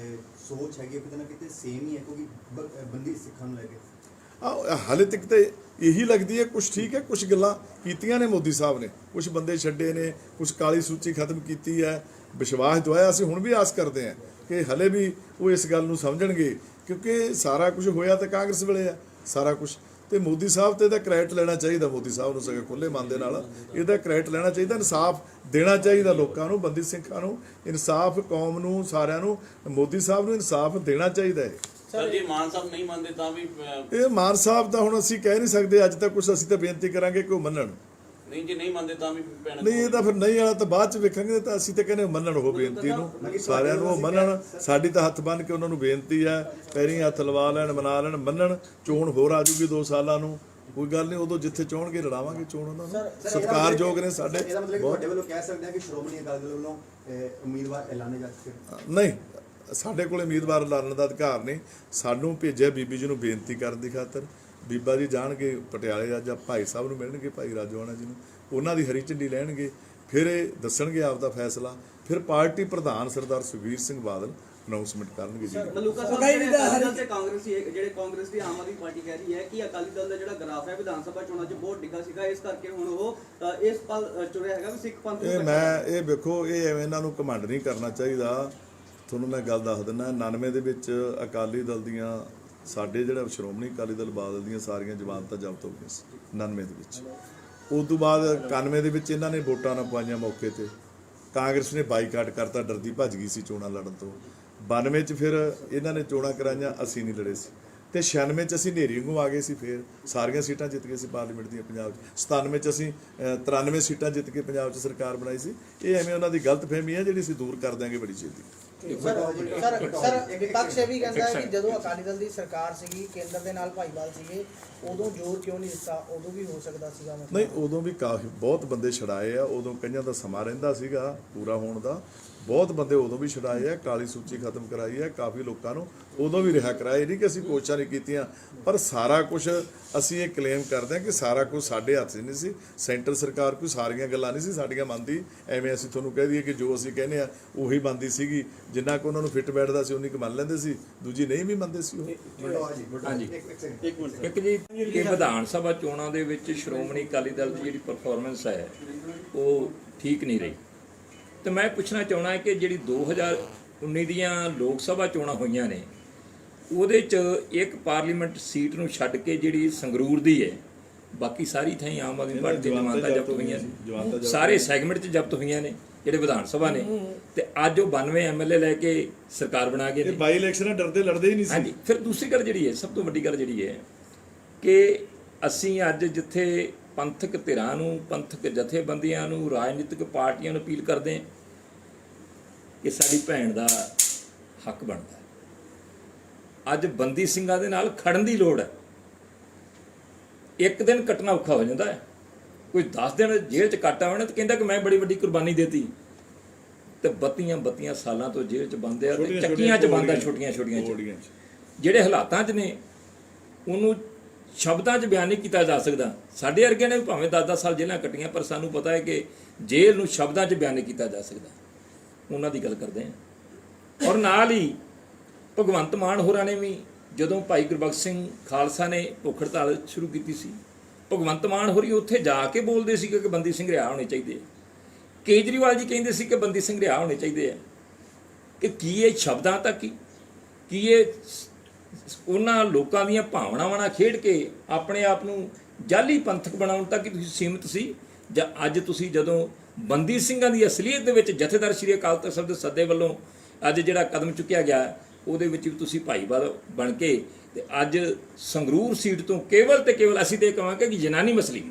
S5: ਸੋਚ ਹੈਗੀ ਕਿਤੇ ਨਾ ਕਿਤੇ ਸੇਮ ਹੀ ਹੈ, ਕਿਉਂਕਿ ਬੰਦੀ ਸਿੱਖਾਂ ਨੂੰ ਲੈ ਕੇ
S1: ਹਾਲੇ ਤੱਕ ਤਾਂ ਇਹੀ ਲੱਗਦੀ ਹੈ। ਕੁਝ ਠੀਕ ਹੈ, ਕੁਝ ਗੱਲਾਂ ਕੀਤੀਆਂ ਨੇ ਮੋਦੀ ਸਾਹਿਬ ਨੇ, ਕੁਝ ਬੰਦੇ ਛੱਡੇ ਨੇ, ਕੁਝ ਕਾਲੀ ਸੂਚੀ ਖਤਮ ਕੀਤੀ ਹੈ, ਵਿਸ਼ਵਾਸ ਦਵਾਇਆ। ਅਸੀਂ ਹੁਣ ਵੀ ਆਸ ਕਰਦੇ ਹਾਂ ਕਿ ਹਲੇ ਵੀ ਉਹ ਇਸ ਗੱਲ ਨੂੰ ਸਮਝਣਗੇ, ਕਿਉਂਕਿ ਸਾਰਾ ਕੁਝ ਹੋਇਆ ਤਾਂ ਕਾਂਗਰਸ ਵੇਲੇ ਆ ਸਾਰਾ ਕੁਝ। ਤੇ ਮੋਦੀ ਸਾਹਿਬ ਤੇ ਇਹਦਾ ਕ੍ਰੈਡਿਟ ਲੈਣਾ ਚਾਹੀਦਾ, ਮੋਦੀ ਸਾਹਿਬ ਨੂੰ ਸਗੋਂ ਖੁੱਲੇ ਮਨ ਦੇ ਨਾਲ ਇਹਦਾ ਕ੍ਰੈਡਿਟ ਲੈਣਾ ਚਾਹੀਦਾ। ਇਨਸਾਫ ਦੇਣਾ ਚਾਹੀਦਾ ਲੋਕਾਂ ਨੂੰ, ਬੰਦੀ ਸਿੰਘਾਂ ਨੂੰ ਇਨਸਾਫ, ਕੌਮ ਨੂੰ, ਸਾਰਿਆਂ ਨੂੰ। ਮੋਦੀ ਸਾਹਿਬ ਨੂੰ ਇਨਸਾਫ ਦੇਣਾ ਚਾਹੀਦਾ ਹੈ।
S3: ਸਰ ਜੇ ਮਾਨ ਸਾਹਿਬ ਨਹੀਂ ਮੰਨਦੇ ਤਾਂ ਵੀ
S1: ਇਹ ਮਾਨ ਸਾਹਿਬ ਦਾ ਹੁਣ ਅਸੀਂ ਕਹਿ ਨਹੀਂ ਸਕਦੇ ਅੱਜ ਤੱਕ ਕੁਝ। ਅਸੀਂ ਤਾਂ ਬੇਨਤੀ ਕਰਾਂਗੇ ਕਿ ਉਹ ਮੰਨਣ।
S3: ਨਹੀਂ, ਜੇ ਨਹੀਂ ਮੰਨਦੇ ਤਾਂ ਵੀ ਪੈਣਾ
S1: ਨਹੀਂ, ਇਹ ਤਾਂ ਫਿਰ ਨਹੀਂ ਵਾਲਾ ਤਾਂ ਬਾਅਦ ਚ ਵੇਖਾਂਗੇ। ਤਾਂ ਅਸੀਂ ਤਾਂ ਕਹਿੰਦੇ ਮੰਨਣ ਉਹ ਬੇਨਤੀ ਨੂੰ, ਸਾਰਿਆਂ ਨੂੰ ਉਹ ਮੰਨਣ। ਸਾਡੀ ਤਾਂ ਹੱਥ ਬੰਨ੍ਹ ਕੇ ਉਹਨਾਂ ਨੂੰ ਬੇਨਤੀ ਹੈ, ਪੈਰੀਂ ਹੱਥ ਲਵਾ ਲੈਣ, ਮਨਾ ਲੈਣ, ਮੰਨਣ। ਚੋਣ ਹੋਰ ਆ ਜੂਗੀ 2 ਸਾਲਾਂ ਨੂੰ, ਕੋਈ ਗੱਲ ਨਹੀਂ, ਉਦੋਂ ਜਿੱਥੇ ਚਾਹਣਗੇ ਲੜਾਵਾਂਗੇ ਚੋਣ ਉਹਨਾਂ ਨੂੰ। ਸਤਿਕਾਰਯੋਗ ਨੇ ਸਾਡੇ।
S5: ਇਹਦਾ ਮਤਲਬ ਤੁਹਾਡੇ ਵੱਲੋਂ ਕਹਿ ਸਕਦੇ ਹਾਂ ਕਿ ਸ਼੍ਰੋਮਣੀ ਅਕਾਲੀ ਦਲ ਵੱਲੋਂ ਉਮੀਦਵਾਰ ਐਲਾਨੇ ਜਾ ਚੁੱਕੇ?
S1: ਨਹੀਂ, ਸਾਡੇ ਕੋਲ ਉਮੀਦਵਾਰ ਲਾਉਣ ਦਾ ਅਧਿਕਾਰ ਨਹੀਂ। ਸਾਨੂੰ ਭੇਜਿਆ ਬੀਬੀ ਜੀ ਨੂੰ ਬੇਨਤੀ ਕਰਨ ਦੀ ਖਾਤਰ। ਬੀਬਾ ਜੀ ਜਾਣਗੇ ਪਟਿਆਲੇ, ਅੱਜ ਭਾਈ ਸਾਹਿਬ ਨੂੰ ਮਿਲਣਗੇ, ਭਾਈ ਰਾਜੋਆਣਾ ਜੀ ਨੂੰ, ਉਹਨਾਂ ਦੀ ਹਰੀ ਝੰਡੀ ਲੈਣਗੇ, ਫਿਰ ਇਹ ਦੱਸਣਗੇ ਆਪਦਾ ਫੈਸਲਾ। ਫਿਰ ਪਾਰਟੀ ਪ੍ਰਧਾਨ ਸਰਦਾਰ ਸੁਖਬੀਰ ਸਿੰਘ ਬਾਦਲ ਅਨਾਉਂਸਮੈਂਟ ਕਰਨਗੇ ਜੀ।
S3: ਮਲੂਕਾ ਸਾਹਿਬ ਅਕਾਲੀ ਦਲ ਤੇ ਕਾਂਗਰਸੀ, ਜਿਹੜੇ ਕਾਂਗਰਸ ਦੀ ਆਮ ਆਦਮੀ ਪਾਰਟੀ ਕਹਿ ਰਹੀ ਹੈ ਕਿ ਅਕਾਲੀ ਦਲ ਦਾ ਜਿਹੜਾ ਗ੍ਰਾਫ ਹੈ ਵਿਧਾਨ ਸਭਾ ਚੋਣਾਂ 'ਚ ਬਹੁਤ ਡਿੱਗਾ ਸੀਗਾ, ਇਸ ਕਰਕੇ ਹੁਣ ਉਹ ਇਸ ਪਲ ਚੁਣਿਆ ਹੈਗਾ ਵੀ ਸਿੱਖ ਪੰਥ ਨੂੰ।
S1: ਇਹ ਵੇਖੋ, ਇਹ ਐਵੇਂ ਇਹਨਾਂ ਨੂੰ ਘਮੰਡ ਨਹੀਂ ਕਰਨਾ ਚਾਹੀਦਾ। ਤੁਹਾਨੂੰ ਮੈਂ ਗੱਲ ਦੱਸ ਦਿੰਦਾ, 99 ਦੇ ਵਿੱਚ ਅਕਾਲੀ ਦਲ ਦੀਆਂ, ਸਾਡੇ ਜਿਹੜਾ ਸ਼੍ਰੋਮਣੀ ਅਕਾਲੀ ਦਲ ਬਾਦਲ ਦੀਆਂ ਸਾਰੀਆਂ ਜ਼ਮਾਨਤਾਂ ਜ਼ਬਤ ਹੋ ਗਈਆਂ ਸੀ 99 ਦੇ ਵਿੱਚ। ਉਸ ਤੋਂ ਬਾਅਦ 91 ਦੇ ਵਿੱਚ ਇਹਨਾਂ ਨੇ ਵੋਟਾਂ ਨਾ ਪਵਾਈਆਂ ਮੌਕੇ ਤੇ, ਕਾਂਗਰਸ ਨੇ ਬਾਈਕਾਟ ਕਰਤਾ, ਡਰਦੀ ਭੱਜ ਗਈ ਸੀ ਚੋਣਾਂ ਲੜਨ ਤੋਂ। 92 'ਚ ਫਿਰ ਇਹਨਾਂ ਨੇ ਚੋਣਾਂ ਕਰਾਈਆਂ, ਅਸੀਂ ਨਹੀਂ ਲੜੇ ਸੀ। ਤੇ 96 'ਚ ਅਸੀਂ ਹਨੇਰੀ ਵਾਂਗੂ ਆ ਗਏ ਸੀ, ਫਿਰ ਸਾਰੀਆਂ ਸੀਟਾਂ ਜਿੱਤ ਗਏ ਸੀ ਪਾਰਲੀਮੈਂਟ ਦੀਆਂ ਪੰਜਾਬ 'ਚ। 97 'ਚ ਅਸੀਂ 93 ਸੀਟਾਂ ਜਿੱਤ ਕੇ ਪੰਜਾਬ 'ਚ ਸਰਕਾਰ ਬਣਾਈ ਸੀ। ਇਹ ਐਵੇਂ ਉਹਨਾਂ ਦੀ ਗਲਤਫਹਿਮੀ ਹੈ ਜਿਹੜੀ ਅਸੀਂ ਦੂਰ ਕਰ ਦਿਆਂਗੇ ਬੜੀ ਛੇਤੀ।
S6: ਸਰ ਵਿਪਕਸ਼ ਇਹ ਵੀ ਕਹਿੰਦਾ ਹੈ ਕਿ ਜਦੋਂ ਅਕਾਲੀ ਦਲ ਦੀ ਸਰਕਾਰ ਸੀਗੀ, ਕੇਂਦਰ ਦੇ ਨਾਲ ਭਾਈਵਾਲ ਸੀਗੇ, ਉਦੋਂ ਜ਼ੋਰ ਕਿਉਂ ਨਹੀਂ ਦਿੱਤਾ? ਉਦੋਂ ਵੀ ਹੋ ਸਕਦਾ ਸੀਗਾ
S1: ਨਹੀਂ, ਉਦੋਂ ਵੀ ਕਾਫੀ ਬਹੁਤ ਬੰਦੇ ਛੜਾਏ ਆ, ਉਦੋਂ ਕਈਆਂ ਦਾ ਸਮਾਂ ਰਹਿੰਦਾ ਸੀਗਾ ਪੂਰਾ ਹੋਣ ਦਾ। ਬਹੁਤ ਬੰਦੇ ਉਦੋਂ ਵੀ ਛੁਡਾਏ ਆ, ਕਾਲੀ ਸੂਚੀ ਖਤਮ ਕਰਾਈ ਹੈ, ਕਾਫੀ ਲੋਕਾਂ ਨੂੰ ਉਦੋਂ ਵੀ ਰਿਹਾ ਕਰਾਇਆ। ਨਹੀਂ ਕਿ ਅਸੀਂ ਕੋਸ਼ਿਸ਼ਾਂ ਨਹੀਂ ਕੀਤੀਆਂ, ਪਰ ਸਾਰਾ ਕੁਝ ਅਸੀਂ ਇਹ ਕਲੇਮ ਕਰਦੇ ਹਾਂ ਕਿ ਸਾਰਾ ਕੁਝ ਸਾਡੇ ਹੱਥ 'ਚ ਨਹੀਂ ਸੀ। ਸੈਂਟਰ ਸਰਕਾਰ ਕੋਈ ਸਾਰੀਆਂ ਗੱਲਾਂ ਨਹੀਂ ਸੀ ਸਾਡੀਆਂ ਮੰਨਦੀ। ਐਵੇਂ ਅਸੀਂ ਤੁਹਾਨੂੰ ਕਹਿ ਦਈਏ ਕਿ ਜੋ ਅਸੀਂ ਕਹਿੰਦੇ ਆ ਉਹੀ ਮੰਨਦੀ ਸੀਗੀ। ਜਿੰਨਾ ਕੁ ਉਹਨਾਂ ਨੂੰ ਫਿੱਟ ਬੈਠਦਾ ਸੀ ਉਨੀ ਕੁ ਮੰਨ ਲੈਂਦੇ ਸੀ, ਦੂਜੀ ਨਹੀਂ ਵੀ ਮੰਨਦੇ ਸੀ ਉਹ।
S2: ਹਾਂਜੀ ਇੱਕ ਜੀ ਇਹ ਵਿਧਾਨ ਸਭਾ ਚੋਣਾਂ ਦੇ ਵਿੱਚ ਸ਼੍ਰੋਮਣੀ ਅਕਾਲੀ ਦਲ ਦੀ ਜਿਹੜੀ ਪਰਫਾਰਮੈਂਸ ਹੈ ਉਹ ਠੀਕ ਨਹੀਂ ਰਹੀ। ਤੇ ਮੈਂ ਪੁੱਛਣਾ ਚਾਹੁੰਦਾ ਕਿ ਜਿਹੜੀ 2019 ਦੀਆਂ ਲੋਕ ਸਭਾ ਚੋਣਾਂ ਹੋਈਆਂ ਨੇ ਉਹਦੇ 'ਚ ਇੱਕ ਪਾਰਲੀਮੈਂਟ ਸੀਟ ਨੂੰ ਛੱਡ ਕੇ ਜਿਹੜੀ ਸੰਗਰੂਰ ਦੀ ਹੈ, ਬਾਕੀ ਸਾਰੀ ਥਾਈਂ ਆਮ ਆਦਮੀ ਪਾਰਟੀ ਦੀਆਂ ਜਮਾਨਤਾਂ ਜ਼ਬਤ ਹੋਈਆਂ ਨੇ, ਸਾਰੇ ਸੈਗਮੈਂਟ 'ਚ ਜ਼ਬਤ ਹੋਈਆਂ ਨੇ ਜਿਹੜੇ ਵਿਧਾਨ ਸਭਾ ਨੇ। ਤੇ ਅੱਜ ਉਹ 92 ਐਮਐਲਏ ਲੈ ਕੇ ਸਰਕਾਰ ਬਣਾ ਗਏ
S1: ਇਹ
S2: ਨੇ।
S1: ਬਾਈ ਇਲੈਕਸ਼ਨਾਂ ਡਰਦੇ ਲੜਦੇ ਹੀ ਨਹੀਂ ਸੀ।
S2: ਹਾਂਜੀ, ਫਿਰ ਦੂਸਰੀ ਗੱਲ ਜਿਹੜੀ ਹੈ, ਸਭ ਤੋਂ ਵੱਡੀ ਗੱਲ ਜਿਹੜੀ ਹੈ ਕਿ ਅਸੀਂ ਅੱਜ ਜਿੱਥੇ ਪੰਥਕ ਧਿਰਾਂ ਨੂੰ, ਪੰਥਕ ਜਥੇਬੰਦੀਆਂ ਨੂੰ, ਰਾਜਨੀਤਿਕ ਪਾਰਟੀਆਂ ਨੂੰ ਅਪੀਲ ਕਰਦੇ ਹਾਂ ਕਿ ਸਾਡੀ ਭੈਣ ਦਾ ਹੱਕ ਬਣਦਾ ਹੈ। ਅੱਜ ਬੰਦੀ ਸਿੰਘਾਂ ਦੇ ਨਾਲ ਖੜਨ ਦੀ ਲੋੜ ਹੈ। ਇੱਕ ਦਿਨ ਕੱਟਣਾ ਔਖਾ ਹੋ ਜਾਂਦਾ ਹੈ। ਕੋਈ 10 ਦਿਨ ਜੇਲ੍ਹ 'ਚ ਕੱਟਾ ਹੋਣਾ ਤੇ ਕਹਿੰਦਾ ਕਿ ਮੈਂ ਬੜੀ ਵੱਡੀ ਕੁਰਬਾਨੀ ਦੇਤੀ, ਤੇ 32 ਸਾਲਾਂ ਤੋਂ ਜੇਲ੍ਹ 'ਚ ਬੰਦ ਆ ਤੇ ਚੱਕੀਆਂ 'ਚ ਬੰਦ ਆ, ਛੋਟੀਆਂ 'ਚ। ਜਿਹੜੇ ਹਾਲਾਤਾਂ 'ਚ ਨੇ ਉਹਨੂੰ ਸ਼ਬਦਾਂ 'ਚ ਬਿਆਨ ਨਹੀਂ ਕੀਤਾ ਜਾ ਸਕਦਾ। ਸਾਡੇ ਵਰਗਿਆਂ ਨੇ ਵੀ ਭਾਵੇਂ 10-10 ਸਾਲ ਜੇਲ੍ਹਾਂ ਕੱਟੀਆਂ, ਪਰ ਸਾਨੂੰ ਪਤਾ ਹੈ ਕਿ ਜੇਲ੍ਹ ਨੂੰ ਸ਼ਬਦਾਂ 'ਚ ਬਿਆਨ ਨਹੀਂ ਕੀਤਾ ਜਾ ਸਕਦਾ। ਉਹਨਾਂ ਦੀ ਗੱਲ ਕਰਦੇ ਹਾਂ। ਔਰ ਨਾਲ ਹੀ ਭਗਵੰਤ ਮਾਨ ਹੋਰਾਂ ਨੇ ਵੀ, ਜਦੋਂ ਭਾਈ ਗੁਰਬਖਸ਼ ਸਿੰਘ ਖਾਲਸਾ ਨੇ ਭੁੱਖ ਹੜਤਾਲ ਸ਼ੁਰੂ ਕੀਤੀ ਸੀ, ਭਗਵੰਤ ਮਾਨ ਹੋਰੀ ਉੱਥੇ ਜਾ ਕੇ ਬੋਲਦੇ ਸੀ ਕਿ ਬੰਦੀ ਸਿੰਘ ਰਿਹਾ ਹੋਣੇ ਚਾਹੀਦੇ ਆ। ਕੇਜਰੀਵਾਲ ਜੀ ਕਹਿੰਦੇ ਸੀ ਕਿ ਬੰਦੀ ਸਿੰਘ ਰਿਹਾ ਹੋਣੇ ਚਾਹੀਦੇ ਆ। ਕਿ ਕੀ ਇਹ ਸ਼ਬਦਾਂ ਤੱਕ ਕੀ ਇਹ ਉਹਨਾਂ ਲੋਕਾਂ ਦੀਆਂ ਭਾਵਨਾਵਾਂ ਨਾਲ ਖੇਡ ਕੇ ਆਪਣੇ ਆਪ ਨੂੰ ਜਾਲੀ ਪੰਥਕ ਬਣਾਉਣ ਤੱਕ ਤੁਸੀਂ ਸੀਮਿਤ ਸੀ, ਜਾਂ ਅੱਜ ਤੁਸੀਂ ਜਦੋਂ ਬੰਦੀ ਸਿੰਘਾਂ ਦੀ ਅਸਲੀਅਤ ਦੇ ਵਿੱਚ ਜਥੇਦਾਰ ਸ਼੍ਰੀ ਅਕਾਲ ਤਖਤ ਸਾਹਿਬ ਦੇ ਸੱਦੇ ਵੱਲੋਂ ਅੱਜ ਜਿਹੜਾ ਕਦਮ ਚੁੱਕਿਆ ਗਿਆ, ਉਹਦੇ ਵਿੱਚ ਵੀ ਤੁਸੀਂ ਭਾਈਵਾਲ ਬਣ ਕੇ ਤੇ ਅੱਜ ਸੰਗਰੂਰ ਸੀਟ ਤੋਂ ਕੇਵਲ ਤੇ ਕੇਵਲ ਅਸੀਂ ਤੇ ਕਹਾਂਗੇ ਕਿ ਜਨਾਨੀ ਮਸਲੀ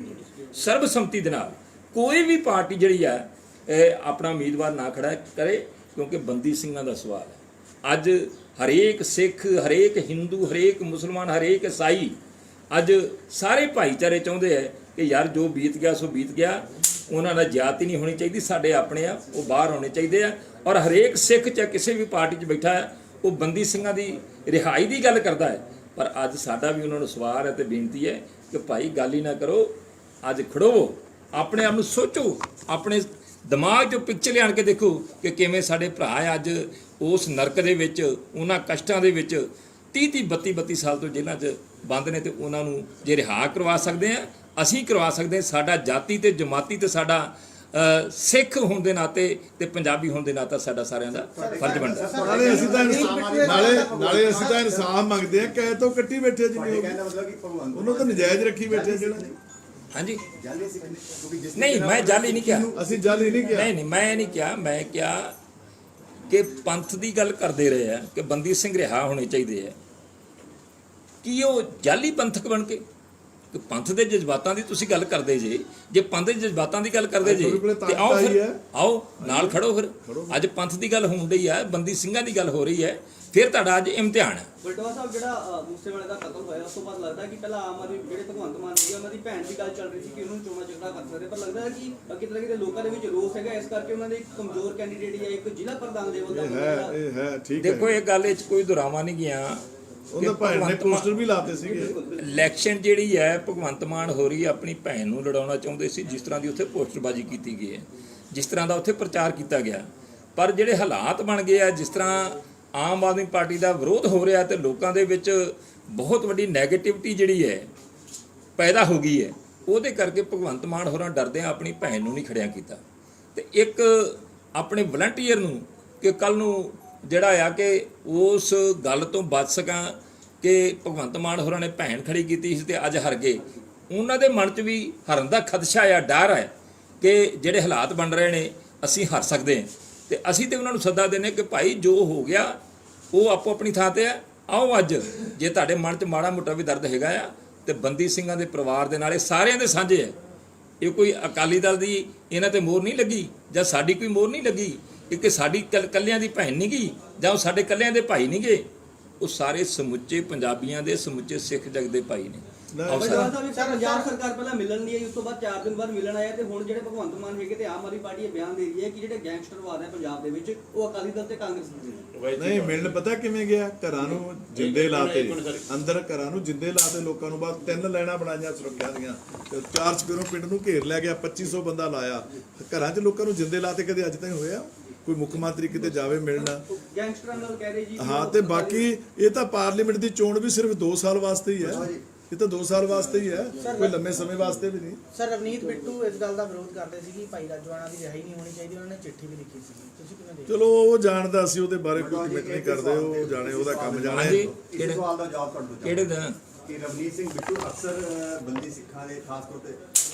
S2: ਸਰਬਸੰਮਤੀ ਦੇ ਨਾਲ ਕੋਈ ਵੀ ਪਾਰਟੀ ਜਿਹੜੀ ਹੈ ਆਪਣਾ ਉਮੀਦਵਾਰ ਨਾ ਖੜਾ ਕਰੇ, ਕਿਉਂਕਿ ਬੰਦੀ ਸਿੰਘਾਂ ਦਾ ਸਵਾਲ ਹੈ। ਅੱਜ ਹਰੇਕ ਸਿੱਖ, ਹਰੇਕ ਹਿੰਦੂ, ਹਰੇਕ ਮੁਸਲਮਾਨ, ਹਰੇਕ ਈਸਾਈ, ਅੱਜ ਸਾਰੇ ਭਾਈਚਾਰੇ ਚਾਹੁੰਦੇ ਹੈ ਕਿ ਯਾਰ ਜੋ ਬੀਤ ਗਿਆ ਸੋ ਬੀਤ ਗਿਆ, ਉਹਨਾਂ ਨਾਲ ਜ਼ਿਆਦਤੀ ਨਹੀਂ ਹੋਣੀ ਚਾਹੀਦੀ। ਸਾਡੇ ਆਪਣੇ ਆ ਉਹ ਬਾਹਰ ਹੋਣੇ ਚਾਹੀਦੇ ਆ। ਔਰ ਹਰੇਕ ਸਿੱਖ ਚਾਹੇ ਕਿਸੇ ਵੀ ਪਾਰਟੀ 'ਚ ਬੈਠਾ ਹੈ ਉਹ ਬੰਦੀ ਸਿੰਘਾਂ ਦੀ ਰਿਹਾਈ ਦੀ ਗੱਲ ਕਰਦਾ ਹੈ। ਪਰ ਅੱਜ ਸਾਡਾ ਵੀ ਉਹਨਾਂ ਨੂੰ ਸਵਾਲ ਹੈ ਤੇ ਬੇਨਤੀ ਹੈ ਕਿ ਭਾਈ ਗੱਲ ਹੀ ਨਾ ਕਰੋ, ਅੱਜ ਖੜੋ, ਆਪਣੇ ਆਪ ਨੂੰ ਸੋਚੋ, ਆਪਣੇ ਦਿਮਾਗ 'ਚੋਂ ਪਿਕਚਰ ਲਿਆਣ ਕੇ ਦੇਖੋ ਕਿ ਕਿਵੇਂ ਸਾਡੇ ਭਰਾ ਅੱਜ ਉਸ ਨਰਕ ਦੇ ਵਿੱਚ, ਉਹਨਾਂ ਕਸ਼ਟਾਂ ਦੇ ਵਿੱਚ 30-30, 32-32 ਸਾਲ ਤੋਂ ਜੇਲ੍ਹਾਂ 'ਚ ਬੰਦ ਨੇ, ਤੇ ਉਹਨਾਂ ਨੂੰ ਜੇ ਰਿਹਾ ਕਰਵਾ ਸਕਦੇ ਆ, ਅਸੀਂ ਕਰਵਾ ਸਕਦੇ। ਸਾਡਾ ਜਾਤੀ ਤੇ ਜਮਾਤੀ ਤੇ ਸਾਡਾ ਸਿੱਖ ਹੋਣ ਦੇ ਨਾਤੇ ਤੇ ਪੰਜਾਬੀ ਹੋਣ ਦੇ ਨਾਤੇ ਸਾਡਾ ਸਾਰਿਆਂ ਦਾ ਫਰਜ਼ ਬਣਦਾ।
S1: ਨਾਲੇ ਅਸੀਂ ਤਾਂ ਇਨਸਾਫ ਮੰਗਦੇ ਆ। ਕਹਿ ਤੋਂ ਕੱਟੀ ਬੈਠੇ ਜਿੰਨੀ ਉਹਨੂੰ ਤਾਂ ਨਜਾਇਜ਼ ਰੱਖੀ ਬੈਠੇ ਜਿਹੜਾ।
S2: ਹਾਂਜੀ, ਨਹੀਂ ਮੈਂ ਜਾਲੀ ਨਹੀਂ ਕਿਹਾ,
S1: ਅਸੀਂ ਜਾਲੀ ਨਹੀਂ ਕਿਹਾ।
S2: ਨਹੀਂ ਮੈਂ ਨਹੀਂ ਕਿਹਾ। ਮੈਂ ਕਿਹਾ ਕਿ ਪੰਥ ਦੀ ਗੱਲ ਕਰਦੇ ਰਹੇ ਆ ਕਿ ਬੰਦੀ ਸਿੰਘ ਰਿਹਾ ਹੋਣੇ ਚਾਹੀਦੇ ਆ। ਕੀ ਉਹ ਜਾਲੀ ਪੰਥਕ ਬਣ ਕੇ? ਕਿ ਪੰਥ ਦੇ ਜਜ਼ਬਾਤਾਂ ਦੀ ਤੁਸੀਂ ਗੱਲ ਕਰਦੇ ਜੇ ਪੰਥ ਦੇ ਜਜ਼ਬਾਤਾਂ ਦੀ ਗੱਲ ਕਰਦੇ ਜੇ ਤੇ ਆਓ ਫਿਰ, ਆਓ ਨਾਲ ਖੜੋ। ਫਿਰ ਅੱਜ ਪੰਥ ਦੀ ਗੱਲ ਹੋਣ ਰਹੀ ਹੈ, ਬੰਦੀ ਸਿੰਘਾਂ ਦੀ ਗੱਲ ਹੋ ਰਹੀ ਹੈ, ਫਿਰ ਤੁਹਾਡਾ ਅੱਜ ਇਮਤਿਹਾਨ ਹੈ।
S3: ਬਲਟੋਆ ਸਾਹਿਬ, ਜਿਹੜਾ ਮੂਸੇਵਾਲੇ ਦਾ ਕਤਲ ਹੋਇਆ ਉਸ ਤੋਂ ਬਾਅਦ ਲੱਗਦਾ ਕਿ ਪਹਿਲਾਂ ਆਮ ਆਦਮੀ ਜਿਹੜੇ ਭਗਵੰਤ ਮਾਨ ਸੀਗੇ ਉਹਨਾਂ ਦੀ ਭੈਣ ਦੀ ਗੱਲ ਚੱਲ ਰਹੀ ਸੀ ਕਿ ਉਹਨੂੰ ਚੋਣਾਂ ਜਿੱਤਣਾ ਕਰ ਸਕਦੇ, ਪਰ ਲੱਗਦਾ ਹੈ ਕਿ ਕਿਤੇ ਨਾ ਕਿਤੇ ਲੋਕਾਂ ਦੇ ਵਿੱਚ ਰੋਸ ਹੈਗਾ, ਇਸ ਕਰਕੇ ਉਹਨਾਂ ਦੇ ਇੱਕ ਕਮਜ਼ੋਰ ਕੈਂਡੀਡੇਟ ਜਾਂ ਇੱਕ ਜ਼ਿਲ੍ਹਾ ਪ੍ਰਧਾਨ ਲੈਵਲ ਦਾ
S1: ਇਹ ਹੈ ਠੀਕ ਹੈ।
S2: ਦੇਖੋ ਇਹ ਗੱਲ ਵਿੱਚ ਕੋਈ ਦੁਰਾਵਾ ਨਹੀਂ ਗਿਆ।
S1: ਉਹਦਾ ਭੈਣ ਨੇ ਪੋਸਟਰ ਵੀ ਲਾਤੇ ਸੀਗੇ।
S2: ਇਲੈਕਸ਼ਨ ਜਿਹੜੀ ਹੈ ਭਗਵੰਤ ਮਾਨ ਹੋ ਰਹੀ ਆਪਣੀ ਭੈਣ ਨੂੰ ਲੜਾਉਣਾ ਚਾਹੁੰਦੇ ਸੀ, ਜਿਸ ਤਰ੍ਹਾਂ ਦੀ ਉੱਥੇ ਪੋਸਟਰਬਾਜ਼ੀ ਕੀਤੀ ਗਈ ਹੈ, ਜਿਸ ਤਰ੍ਹਾਂ ਦਾ ਉੱਥੇ ਪ੍ਰਚਾਰ ਕੀਤਾ ਗਿਆ। ਪਰ ਜਿਹੜੇ ਹਾਲਾਤ ਬਣ ਗਏ ਆ, ਜਿਸ ਤਰ੍ਹਾਂ ਆਮ ਆਦਮੀ ਪਾਰਟੀ ਦਾ ਵਿਰੋਧ ਹੋ ਰਿਹਾ ਤੇ ਲੋਕਾਂ ਦੇ ਵਿੱਚ ਬਹੁਤ ਵੱਡੀ ਨੈਗੇਟਿਵਿਟੀ ਜਿਹੜੀ ਹੈ ਪੈਦਾ ਹੋ ਗਈ ਹੈ, ਉਹਦੇ ਕਰਕੇ ਭਗਵੰਤ ਮਾਨ ਹੋਰਾਂ ਡਰਦੇ ਆ ਆਪਣੀ ਭੈਣ ਨੂੰ ਨਹੀਂ ਖੜਿਆ ਕੀਤਾ। ਤੇ ਇੱਕ ਆਪਣੇ ਵਲੰਟੀਅਰ ਨੂੰ ਕਿ ਕੱਲ ਨੂੰ ਜਿਹੜਾ ਆ ਕਿ ਉਸ ਗੱਲ ਤੋਂ ਬਚ ਸਕਾਂ ਕਿ ਭਗਵੰਤ ਮਾਨ ਹੋਰਾਂ ਨੇ ਭੈਣ ਖੜੀ ਕੀਤੀ ਸੀ ਤੇ ਅੱਜ ਹਾਰ ਗਏ, ਉਹਨਾਂ ਦੇ ਮਨ 'ਚ ਵੀ ਹਾਰਨ ਦਾ ਖਦਸ਼ਾ ਆ, ਡਰ ਹੈ ਕਿ ਜਿਹੜੇ ਹਾਲਾਤ ਬਣ ਰਹੇ ਨੇ ਅਸੀਂ ਹਾਰ ਸਕਦੇ ਹਾਂ। ਤੇ ਅਸੀਂ ਤੇ ਉਹਨਾਂ ਨੂੰ ਸੱਦਾ ਦਿੰਦੇ ਕਿ ਭਾਈ ਜੋ ਹੋ ਗਿਆ ਉਹ ਆਪੋ ਆਪਣੀ ਥਾਂ ਤੇ ਆ। ਆਓ ਅੱਜ ਜੇ ਤੁਹਾਡੇ ਮਨ 'ਚ ਮਾੜਾ ਮੋਟਾ ਵੀ ਦਰਦ ਹੈਗਾ ਆ ਤੇ ਬੰਦੀ ਸਿੰਘਾਂ ਦੇ ਪਰਿਵਾਰ ਦੇ ਨਾਲ ਇਹ ਸਾਰਿਆਂ ਦੇ ਸਾਂਝੇ ਹੈ। ਇਹ ਕੋਈ ਅਕਾਲੀ ਦਲ ਦੀ ਇਹਨਾਂ ਤੇ ਮੋਹਰ ਨਹੀਂ ਲੱਗੀ ਜਾਂ ਸਾਡੀ ਕੋਈ ਮੋਹਰ ਨਹੀਂ ਲੱਗੀ, ਕਿ ਸਾਡੀ ਕੱਲਿਆਂ ਦੀ ਭੈਣ ਨਹੀਂ ਗਈ ਜਾਂ ਉਹ ਸਾਡੇ ਕੱਲਿਆਂ ਦੇ ਭਾਈ ਨਹੀਂ ਗਏ, ਉਹ ਸਾਰੇ ਸਮੁੱਚੇ ਪੰਜਾਬੀਆਂ ਦੇ, ਸਮੁੱਚੇ ਸਿੱਖ ਜਗ ਦੇ ਭਾਈ ਨੇ।
S3: ਬਜਵਾ ਸਾਹਿਬ ਇੱਕ ਪੰਜਾਬ ਸਰਕਾਰ ਪਹਿਲਾਂ ਮਿਲਣ ਨਹੀਂ ਆਈ, ਉਸ ਤੋਂ ਬਾਅਦ 4 ਦਿਨ ਬਾਅਦ ਮਿਲਣ ਆਇਆ, ਤੇ ਹੁਣ ਜਿਹੜੇ ਭਗਵੰਤ ਮਾਨ ਹੈਗੇ ਤੇ ਆਮ ਆਦਮੀ ਪਾਰਟੀ ਇਹ ਬਿਆਨ ਦੇ ਰਹੀ ਹੈ ਕਿ ਜਿਹੜੇ ਗੈਂਗਸਟਰਵਾਦ ਹੈ ਪੰਜਾਬ ਦੇ ਵਿੱਚ ਉਹ ਅਕਾਲੀ ਦਲ ਤੇ ਕਾਂਗਰਸ ਦੇ
S1: ਨਹੀਂ ਮਿਲਣ ਪਤਾ ਕਿਵੇਂ ਗਿਆ, ਘਰਾਂ ਨੂੰ ਜਿੰਦੇ ਲਾਤੇ, ਅੰਦਰ ਘਰਾਂ ਨੂੰ ਜਿੰਦੇ ਲਾਤੇ ਲੋਕਾਂ ਨੂੰ, ਬਾਅਦ 3 ਲਾਈਨਾਂ ਬਣਾਈਆਂ ਸੁਰੱਖਿਆ ਦੀਆਂ, 4 ਚਪੇਰੋਂ ਪਿੰਡ ਨੂੰ ਘੇਰ ਲਿਆ ਗਿਆ, 2500 ਬੰਦਾ ਲਾਇਆ, ਘਰਾਂ 'ਚ ਲੋਕਾਂ ਨੂੰ ਜਿੰਦੇ ਲਾਤੇ। ਕਦੇ ਅੱਜ ਤਾਈਂ ਹੋਇਆ ਕੋਈ ਮੁੱਖ ਮੰਤਰੀ ਕਿਤੇ ਜਾਵੇ ਮਿਲਣ?
S3: ਗੈਂਗਸਟਰਾਂ ਨਾਲ ਕਹਿ ਰਹੇ ਜੀ।
S1: ਹਾਂ, ਤੇ ਬਾਕੀ ਇਹ ਤਾਂ ਪਾਰਲੀਮੈਂਟ ਦੀ ਚੋਣ ਵੀ ਸਿਰਫ 2 ਸਾਲ ਵਾਸਤੇ ਹੀ ਹੈ, ਇਹ ਤਾਂ 2 ਸਾਲ ਵਾਸਤੇ ਹੀ ਹੈ, ਕੋਈ ਲੰਮੇ ਸਮੇਂ ਵਾਸਤੇ ਵੀ ਨਹੀਂ।
S6: ਸਰ ਰਵਨੀਤ ਬਿੱਟੂ ਇਸ ਗੱਲ ਦਾ ਵਿਰੋਧ ਕਰਦੇ ਸੀ ਕਿ ਭਾਈ ਰਾਜਵਾਨਾ ਦੀ ਰਿਹਾਈ ਨਹੀਂ ਹੋਣੀ ਚਾਹੀਦੀ, ਉਹਨਾਂ ਨੇ ਚਿੱਠੀ ਵੀ ਲਿਖੀ ਸੀ, ਤੁਸੀਂ ਕਿਵੇਂ ਦੇਖਦੇ?
S1: ਚਲੋ ਉਹ ਜਾਣਦਾ ਸੀ, ਉਹਦੇ ਬਾਰੇ ਕੋਈ ਕਮੈਂਟ ਨਹੀਂ ਕਰਦੇ, ਉਹ ਜਾਣੇ, ਉਹਦਾ ਕੰਮ ਜਾਣੇ।
S5: ਇਸ ਸਵਾਲ ਦਾ ਜਵਾਬ ਤੁਹਾਨੂੰ ਦਿਓ
S2: ਕਿਹੜੇ ਦਿਨ?
S5: ਕਿ ਰਵਨੀਤ ਸਿੰਘ ਬਿੱਟੂ ਅਕਸਰ ਬੰਦੀ ਸਿੱਖਾਂ ਦੇ ਖਾਸ ਤੌਰ ਤੇ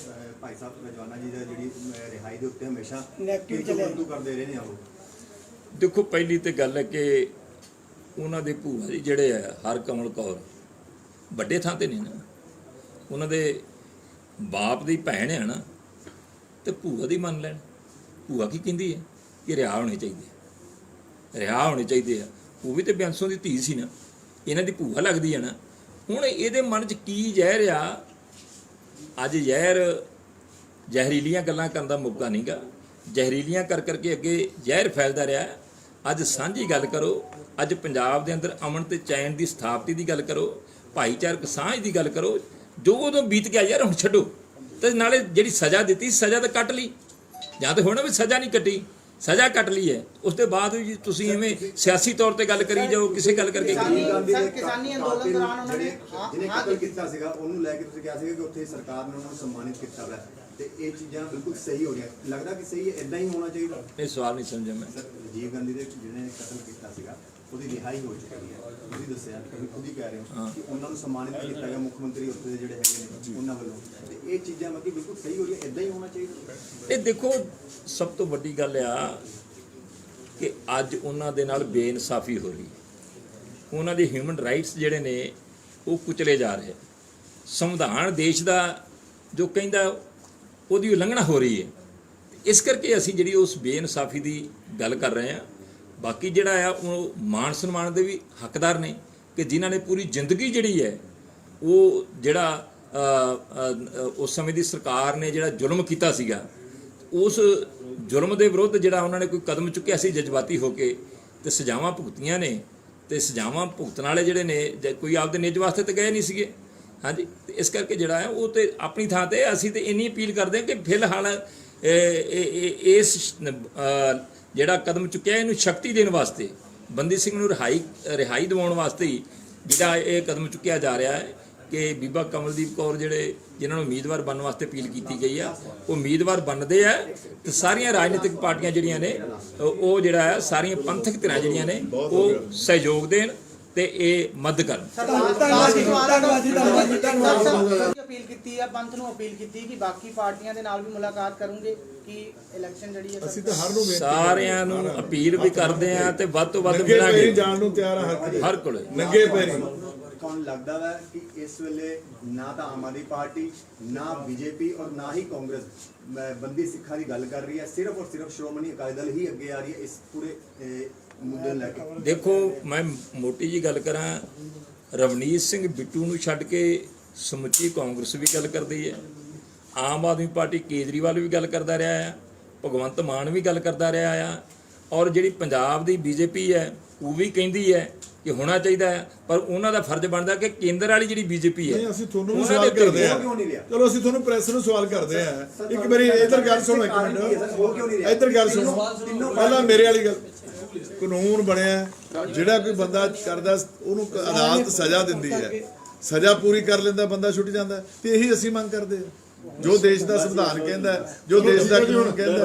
S5: ਭਾਈ ਸਾਹਿਬ ਰਜਵਾਨਾ ਜੀ ਦਾ ਜਿਹੜੀ ਰਿਹਾਈ ਦੇ ਉੱਤੇ ਹਮੇਸ਼ਾ ਨੈਗੇਟਿਵ ਕਰਦੇ ਰਹੇ ਨੇ ਉਹ।
S2: ਦੇਖੋ ਪਹਿਲੀ ਤੇ ਗੱਲ ਹੈ ਕਿ ਉਹਨਾਂ ਦੇ ਭੂਆ ਜੀ ਜਿਹੜੇ ਆ ਹਰਕਮਲ ਕੌਰ ਵੱਡੇ ਥਾਂ ਤੇ ਨੇ ਨਾ, ਉਹਨਾਂ ਦੇ ਬਾਪ ਦੀ ਭੈਣ ਹੈ ਨਾ, ਤੇ ਭੂਆ ਦੀ ਮੰਨ ਲੈਣ। ਭੂਆ ਕੀ ਕਹਿੰਦੀ ਹੈ ਕਿ ਰਿਹਾ ਹੋਣੇ ਚਾਹੀਦੇ, ਰਿਹਾ ਹੋਣੇ ਚਾਹੀਦੇ ਆ। ਉਹ ਵੀ ਤੇ ਬਿਆੰਸੋਂ ਦੀ ਧੀ ਸੀ ਨਾ, ਇਹਨਾਂ ਦੀ ਭੂਆ ਲੱਗਦੀ ਹੈ ਨਾ। ਹੁਣ ਇਹਦੇ ਮਨ 'ਚ ਕੀ ਜ਼ਹਿਰ ਆ? ਅੱਜ ਜ਼ਹਿਰੀਲੀਆਂ ਗੱਲਾਂ ਕਰਨ ਦਾ ਮੌਕਾ ਨਹੀਂਗਾ, ਜ਼ਹਿਰੀਲੀਆਂ ਕਰ ਕਰਕੇ ਅੱਗੇ ਜ਼ਹਿਰ ਫੈਲਦਾ ਰਿਹਾ। ਅੱਜ ਸਾਂਝੀ ਗੱਲ ਕਰੋ, ਅੱਜ ਪੰਜਾਬ ਦੇ ਅੰਦਰ ਅਮਨ ਤੇ ਚੈਨ ਦੀ ਸਥਾਪਤੀ ਦੀ ਗੱਲ ਕਰੋ, ਭਾਈਚਾਰਕ ਸਾਂਝ ਦੀ ਗੱਲ ਕਰੋ। ਜੋ ਉਦੋਂ ਬੀਤ ਗਿਆ ਯਾਰ ਹੁਣ ਛੱਡੋ, ਤੇ ਨਾਲੇ ਜਿਹੜੀ ਸਜ਼ਾ ਦਿੱਤੀ ਸਜ਼ਾ ਤਾਂ ਕੱਟ ਲਈ, ਜਾਂ ਤਾਂ ਹੁਣ ਵੀ ਸਜ਼ਾ ਨਹੀਂ ਕੱਟੀ, ਸਜ਼ਾ ਕੱਟ ਲਈ ਹੈ। ਉਸ ਤੋਂ ਬਾਅਦ ਵੀ ਤੁਸੀਂ ਐਵੇਂ ਸਿਆਸੀ ਤੌਰ ਤੇ ਗੱਲ ਕਰੀ ਜਾਓ, ਕਿਸੇ ਗੱਲ ਕਰਕੇ
S6: ਕਿਸਾਨੀ ਅੰਦੋਲਨ ਦੌਰਾਨ ਉਹਨਾਂ ਨੇ
S5: ਜਿਹਨੇ ਕਤਲ ਕੀਤਾ ਸੀਗਾ ਉਹਨੂੰ ਲੈ ਕੇ ਤੁਸੀਂ ਕਿਹਾ ਸੀਗਾ ਕਿ ਉੱਥੇ ਸਰਕਾਰ ਨੇ ਉਹਨਾਂ ਨੂੰ ਸਨਮਾਨਿਤ ਕੀਤਾ ਹੈ, ਤੇ ਇਹ ਚੀਜ਼ਾਂ ਬਿਲਕੁਲ ਸਹੀ ਹੋ ਰਹੀਆਂ, ਲੱਗਦਾ ਕਿ ਸਹੀ ਹੈ, ਇਦਾਂ ਹੀ ਹੋਣਾ ਚਾਹੀਦਾ?
S2: ਇਹ ਸਵਾਲ ਨਹੀਂ ਸਮਝਿਆ ਮੈਂ।
S5: ਸਰ ਰਾਜੀਵ ਗਾਂਧੀ ਦੇ ਜਿਹਨੇ ਕਤਲ ਕੀਤਾ ਸੀਗਾ ਉਹਦੀ ਰਿਹਾਈ ਹੋ ਚੁੱਕੀ ਹੈ, ਤੁਸੀਂ ਦੱਸਿਆ, ਤੁਸੀਂ ਖੁਦ ਹੀ ਕਹਿ ਰਹੇ ਹੋ ਕਿ ਉਹਨਾਂ ਨੂੰ ਸਨਮਾਨਿਤ ਕੀਤਾ ਗਿਆ ਮੁੱਖ ਮੰਤਰੀ ਉੱਥੇ ਦੇ ਜਿਹੜੇ ਹੈਗੇ ਨੇ ਉਹਨਾਂ ਵੱਲੋਂ, ਤੇ ਇਹ ਚੀਜ਼ਾਂ ਮਤਲਬ ਬਿਲਕੁਲ ਸਹੀ ਹੋ ਰਹੀਆਂ, ਇਦਾਂ ਹੀ ਹੋਣਾ ਚਾਹੀਦਾ?
S2: ਇਹ ਦੇਖੋ ਸਭ ਤੋਂ ਵੱਡੀ ਗੱਲ ਆ ਕਿ ਅੱਜ ਉਹਨਾਂ ਦੇ ਨਾਲ ਬੇਇਨਸਾਫੀ ਹੋ ਰਹੀ, ਉਹਨਾਂ ਦੇ ਹਿਊਮਨ ਰਾਈਟਸ ਜਿਹੜੇ ਨੇ ਉਹ ਕੁਚਲੇ ਜਾ ਰਹੇ। ਸੰਵਿਧਾਨ ਦੇਸ਼ ਦਾ ਜੋ ਕਹਿੰਦਾ ਉਹਦੀ ਉਲੰਘਣਾ ਹੋ ਰਹੀ ਹੈ। ਇਸ ਕਰਕੇ ਅਸੀਂ ਜਿਹੜੀ ਉਸ ਬੇਇਨਸਾਫੀ ਦੀ ਗੱਲ ਕਰ ਰਹੇ ਹਾਂ। ਬਾਕੀ ਜਿਹੜਾ ਆ ਉਹ ਮਾਣ ਸਨਮਾਨ ਦੇ ਵੀ ਹੱਕਦਾਰ ਨੇ ਕਿ ਜਿਨ੍ਹਾਂ ਨੇ ਪੂਰੀ ਜ਼ਿੰਦਗੀ ਜਿਹੜੀ ਹੈ ਉਹ ਜਿਹੜਾ ਉਸ ਸਮੇਂ ਦੀ ਸਰਕਾਰ ਨੇ ਜਿਹੜਾ ਜ਼ੁਲਮ ਕੀਤਾ ਸੀਗਾ, ਉਸ ਜ਼ੁਲਮ ਦੇ ਵਿਰੁੱਧ ਜਿਹੜਾ ਉਹਨਾਂ ਨੇ ਕੋਈ ਕਦਮ ਚੁੱਕਿਆ ਸੀ ਜਜ਼ਬਾਤੀ ਹੋ ਕੇ, ਤੇ ਸਜ਼ਾਵਾਂ ਭੁਗਤੀਆਂ ਨੇ, ਤੇ ਸਜ਼ਾਵਾਂ ਭੁਗਤਣ ਵਾਲੇ ਜਿਹੜੇ ਨੇ ਕੋਈ ਆਪਦੇ ਨਿੱਜ ਵਾਸਤੇ ਤਾਂ ਗਏ ਨਹੀਂ ਸੀਗੇ। ਹਾਂਜੀ, ਤੇ ਇਸ ਕਰਕੇ ਜਿਹੜਾ ਹੈ ਉਹ ਤੇ ਆਪਣੀ ਥਾਂ ਤੇ ਅਸੀਂ ਤੇ ਇੰਨੀ ਅਪੀਲ ਕਰਦੇ ਹਾਂ ਕਿ ਫਿਲਹਾਲ ਇਸ ਜਿਹੜਾ ਕਦਮ ਚੁੱਕਿਆ ਇਹਨੂੰ ਸ਼ਕਤੀ ਦੇਣ ਵਾਸਤੇ, ਬੰਦੀ ਸਿੰਘ ਨੂੰ ਰਿਹਾਈ ਦਿਵਾਉਣ ਵਾਸਤੇ ਹੀ ਜਿਹੜਾ ਇਹ ਕਦਮ ਚੁੱਕਿਆ ਜਾ ਰਿਹਾ ਹੈ ਕਿ ਬੀਬਾ ਕਮਲਦੀਪ ਕੌਰ ਜਿਹੜੇ ਜਿਨ੍ਹਾਂ ਨੂੰ ਉਮੀਦਵਾਰ ਬਣਨ ਵਾਸਤੇ ਅਪੀਲ ਕੀਤੀ ਗਈ ਆ, ਉਹ ਉਮੀਦਵਾਰ ਬਣਦੇ ਆ, ਤੇ ਸਾਰੀਆਂ ਰਾਜਨੀਤਿਕ ਪਾਰਟੀਆਂ ਜਿਹੜੀਆਂ ਨੇ ਉਹ ਜਿਹੜਾ ਹੈ ਸਾਰੀਆਂ ਪੰਥਕ ਧਿਰਾਂ ਜਿਹੜੀਆਂ ਨੇ ਉਹ ਸਹਿਯੋਗ ਦੇਣ ਤੇ ਇਹ ਮਦਦ ਕਰਨ।
S6: ਅਪੀਲ ਕੀਤੀ ਆ, ਪੰਥ ਨੂੰ ਅਪੀਲ ਕੀਤੀ ਕਿ ਬਾਕੀ ਪਾਰਟੀਆਂ ਦੇ ਨਾਲ ਵੀ ਮੁਲਾਕਾਤ ਕਰੂੰਗੇ ਕਿ ਇਲੈਕਸ਼ਨ ਜਿਹੜੀ ਹੈ
S1: ਅਸੀਂ ਤਾਂ ਹਰ ਨੂੰ
S2: ਸਾਰਿਆਂ ਨੂੰ ਅਪੀਲ ਵੀ ਕਰਦੇ ਆ ਤੇ ਵੱਧ ਤੋਂ ਵੱਧ
S1: ਨੰਗੇ ਪੈਰੀ
S2: ਮਿਲਾਂਗੇ
S1: ਜਾਣ ਨੂੰ ਤਿਆਰ ਆ
S2: ਹਰ ਕੋਲੇ।
S1: ਨੰਗੇ ਪੈਰੀ।
S5: ਤੁਹਾਨੂੰ ਲੱਗਦਾ ਹੈ ਕਿ ਇਸ ਵੇਲੇ ਨਾ ਤਾਂ ਆਮ ਆਦਮੀ ਪਾਰਟੀ, ਨਾ ਬੀਜੇਪੀ ਔਰ ਨਾ ਹੀ ਕਾਂਗਰਸ ਬੰਦੀ ਸਿੱਖਾਂ ਦੀ ਗੱਲ ਕਰ ਰਹੀ ਹੈ, ਸਿਰਫ ਔਰ ਸਿਰਫ ਸ਼੍ਰੋਮਣੀ ਅਕਾਲੀ ਦਲ ਹੀ ਅੱਗੇ ਆ ਰਹੀ ਹੈ ਇਸ ਪੂਰੇ ਮੁੱਦੇ ਨੂੰ ਲੈ ਕੇ?
S2: ਦੇਖੋ ਮੈਂ ਮੋਟੀ ਜੀ ਗੱਲ ਕਰਾਂ, ਰਵਨੀਤ ਸਿੰਘ ਬਿੱਟੂ ਨੂੰ ਛੱਡ ਕੇ ਸਮੁੱਚੀ ਕਾਂਗਰਸ ਵੀ ਗੱਲ ਕਰਦੀ ਹੈ, ਆਮ ਆਦਮੀ ਪਾਰਟੀ ਕੇਜਰੀਵਾਲ ਵੀ ਗੱਲ ਕਰਦਾ ਰਿਹਾ ਆ, ਭਗਵੰਤ ਮਾਨ ਵੀ ਗੱਲ ਕਰਦਾ ਰਿਹਾ ਆ, ਔਰ ਜਿਹੜੀ ਪੰਜਾਬ ਦੀ ਬੀਜੇਪੀ ਹੈ ਉਹ ਵੀ ਕਹਿੰਦੀ ਹੈ ਕਿ ਹੋਣਾ ਚਾਹੀਦਾ ਹੈ। ਪਰ ਉਹਨਾਂ ਦਾ ਫਰਜ਼ ਬਣਦਾ ਕਿ ਕੇਂਦਰ ਵਾਲੀ ਜਿਹੜੀ ਬੀਜੇਪੀ ਹੈ
S1: ਨਹੀਂ, ਅਸੀਂ ਤੁਹਾਨੂੰ ਵੀ ਸਵਾਲ ਕਰਦੇ ਆ। ਚਲੋ ਅਸੀਂ ਤੁਹਾਨੂੰ ਪ੍ਰੈਸ ਨੂੰ ਸਵਾਲ ਕਰਦੇ ਆ। ਇੱਕ ਵਾਰੀ ਇੱਧਰ ਗੱਲ ਸੁਣੋ, ਇੱਕ ਮਿੰਟ ਇੱਧਰ ਗੱਲ ਸੁਣੋ। ਪਹਿਲਾਂ ਮੇਰੇ ਵਾਲੀ ਗੱਲ, ਕਾਨੂੰਨ ਬਣਿਆ, ਜਿਹੜਾ ਕੋਈ ਬੰਦਾ ਕਰਦਾ ਉਹਨੂੰ ਅਦਾਲਤ ਸਜ਼ਾ ਦਿੰਦੀ ਹੈ, ਸਜ਼ਾ ਪੂਰੀ ਕਰ ਲੈਂਦਾ ਬੰਦਾ ਛੁੱਟ ਜਾਂਦਾ, ਤੇ ਇਹੀ ਅਸੀਂ ਮੰਗ ਕਰਦੇ ਆ। ਜੋ ਦੇਸ਼ ਦਾ ਸੰਵਿਧਾਨ ਕਹਿੰਦਾ, ਜੋ ਦੇਸ਼ ਦਾ ਕਾਨੂੰਨ ਕਹਿੰਦਾ।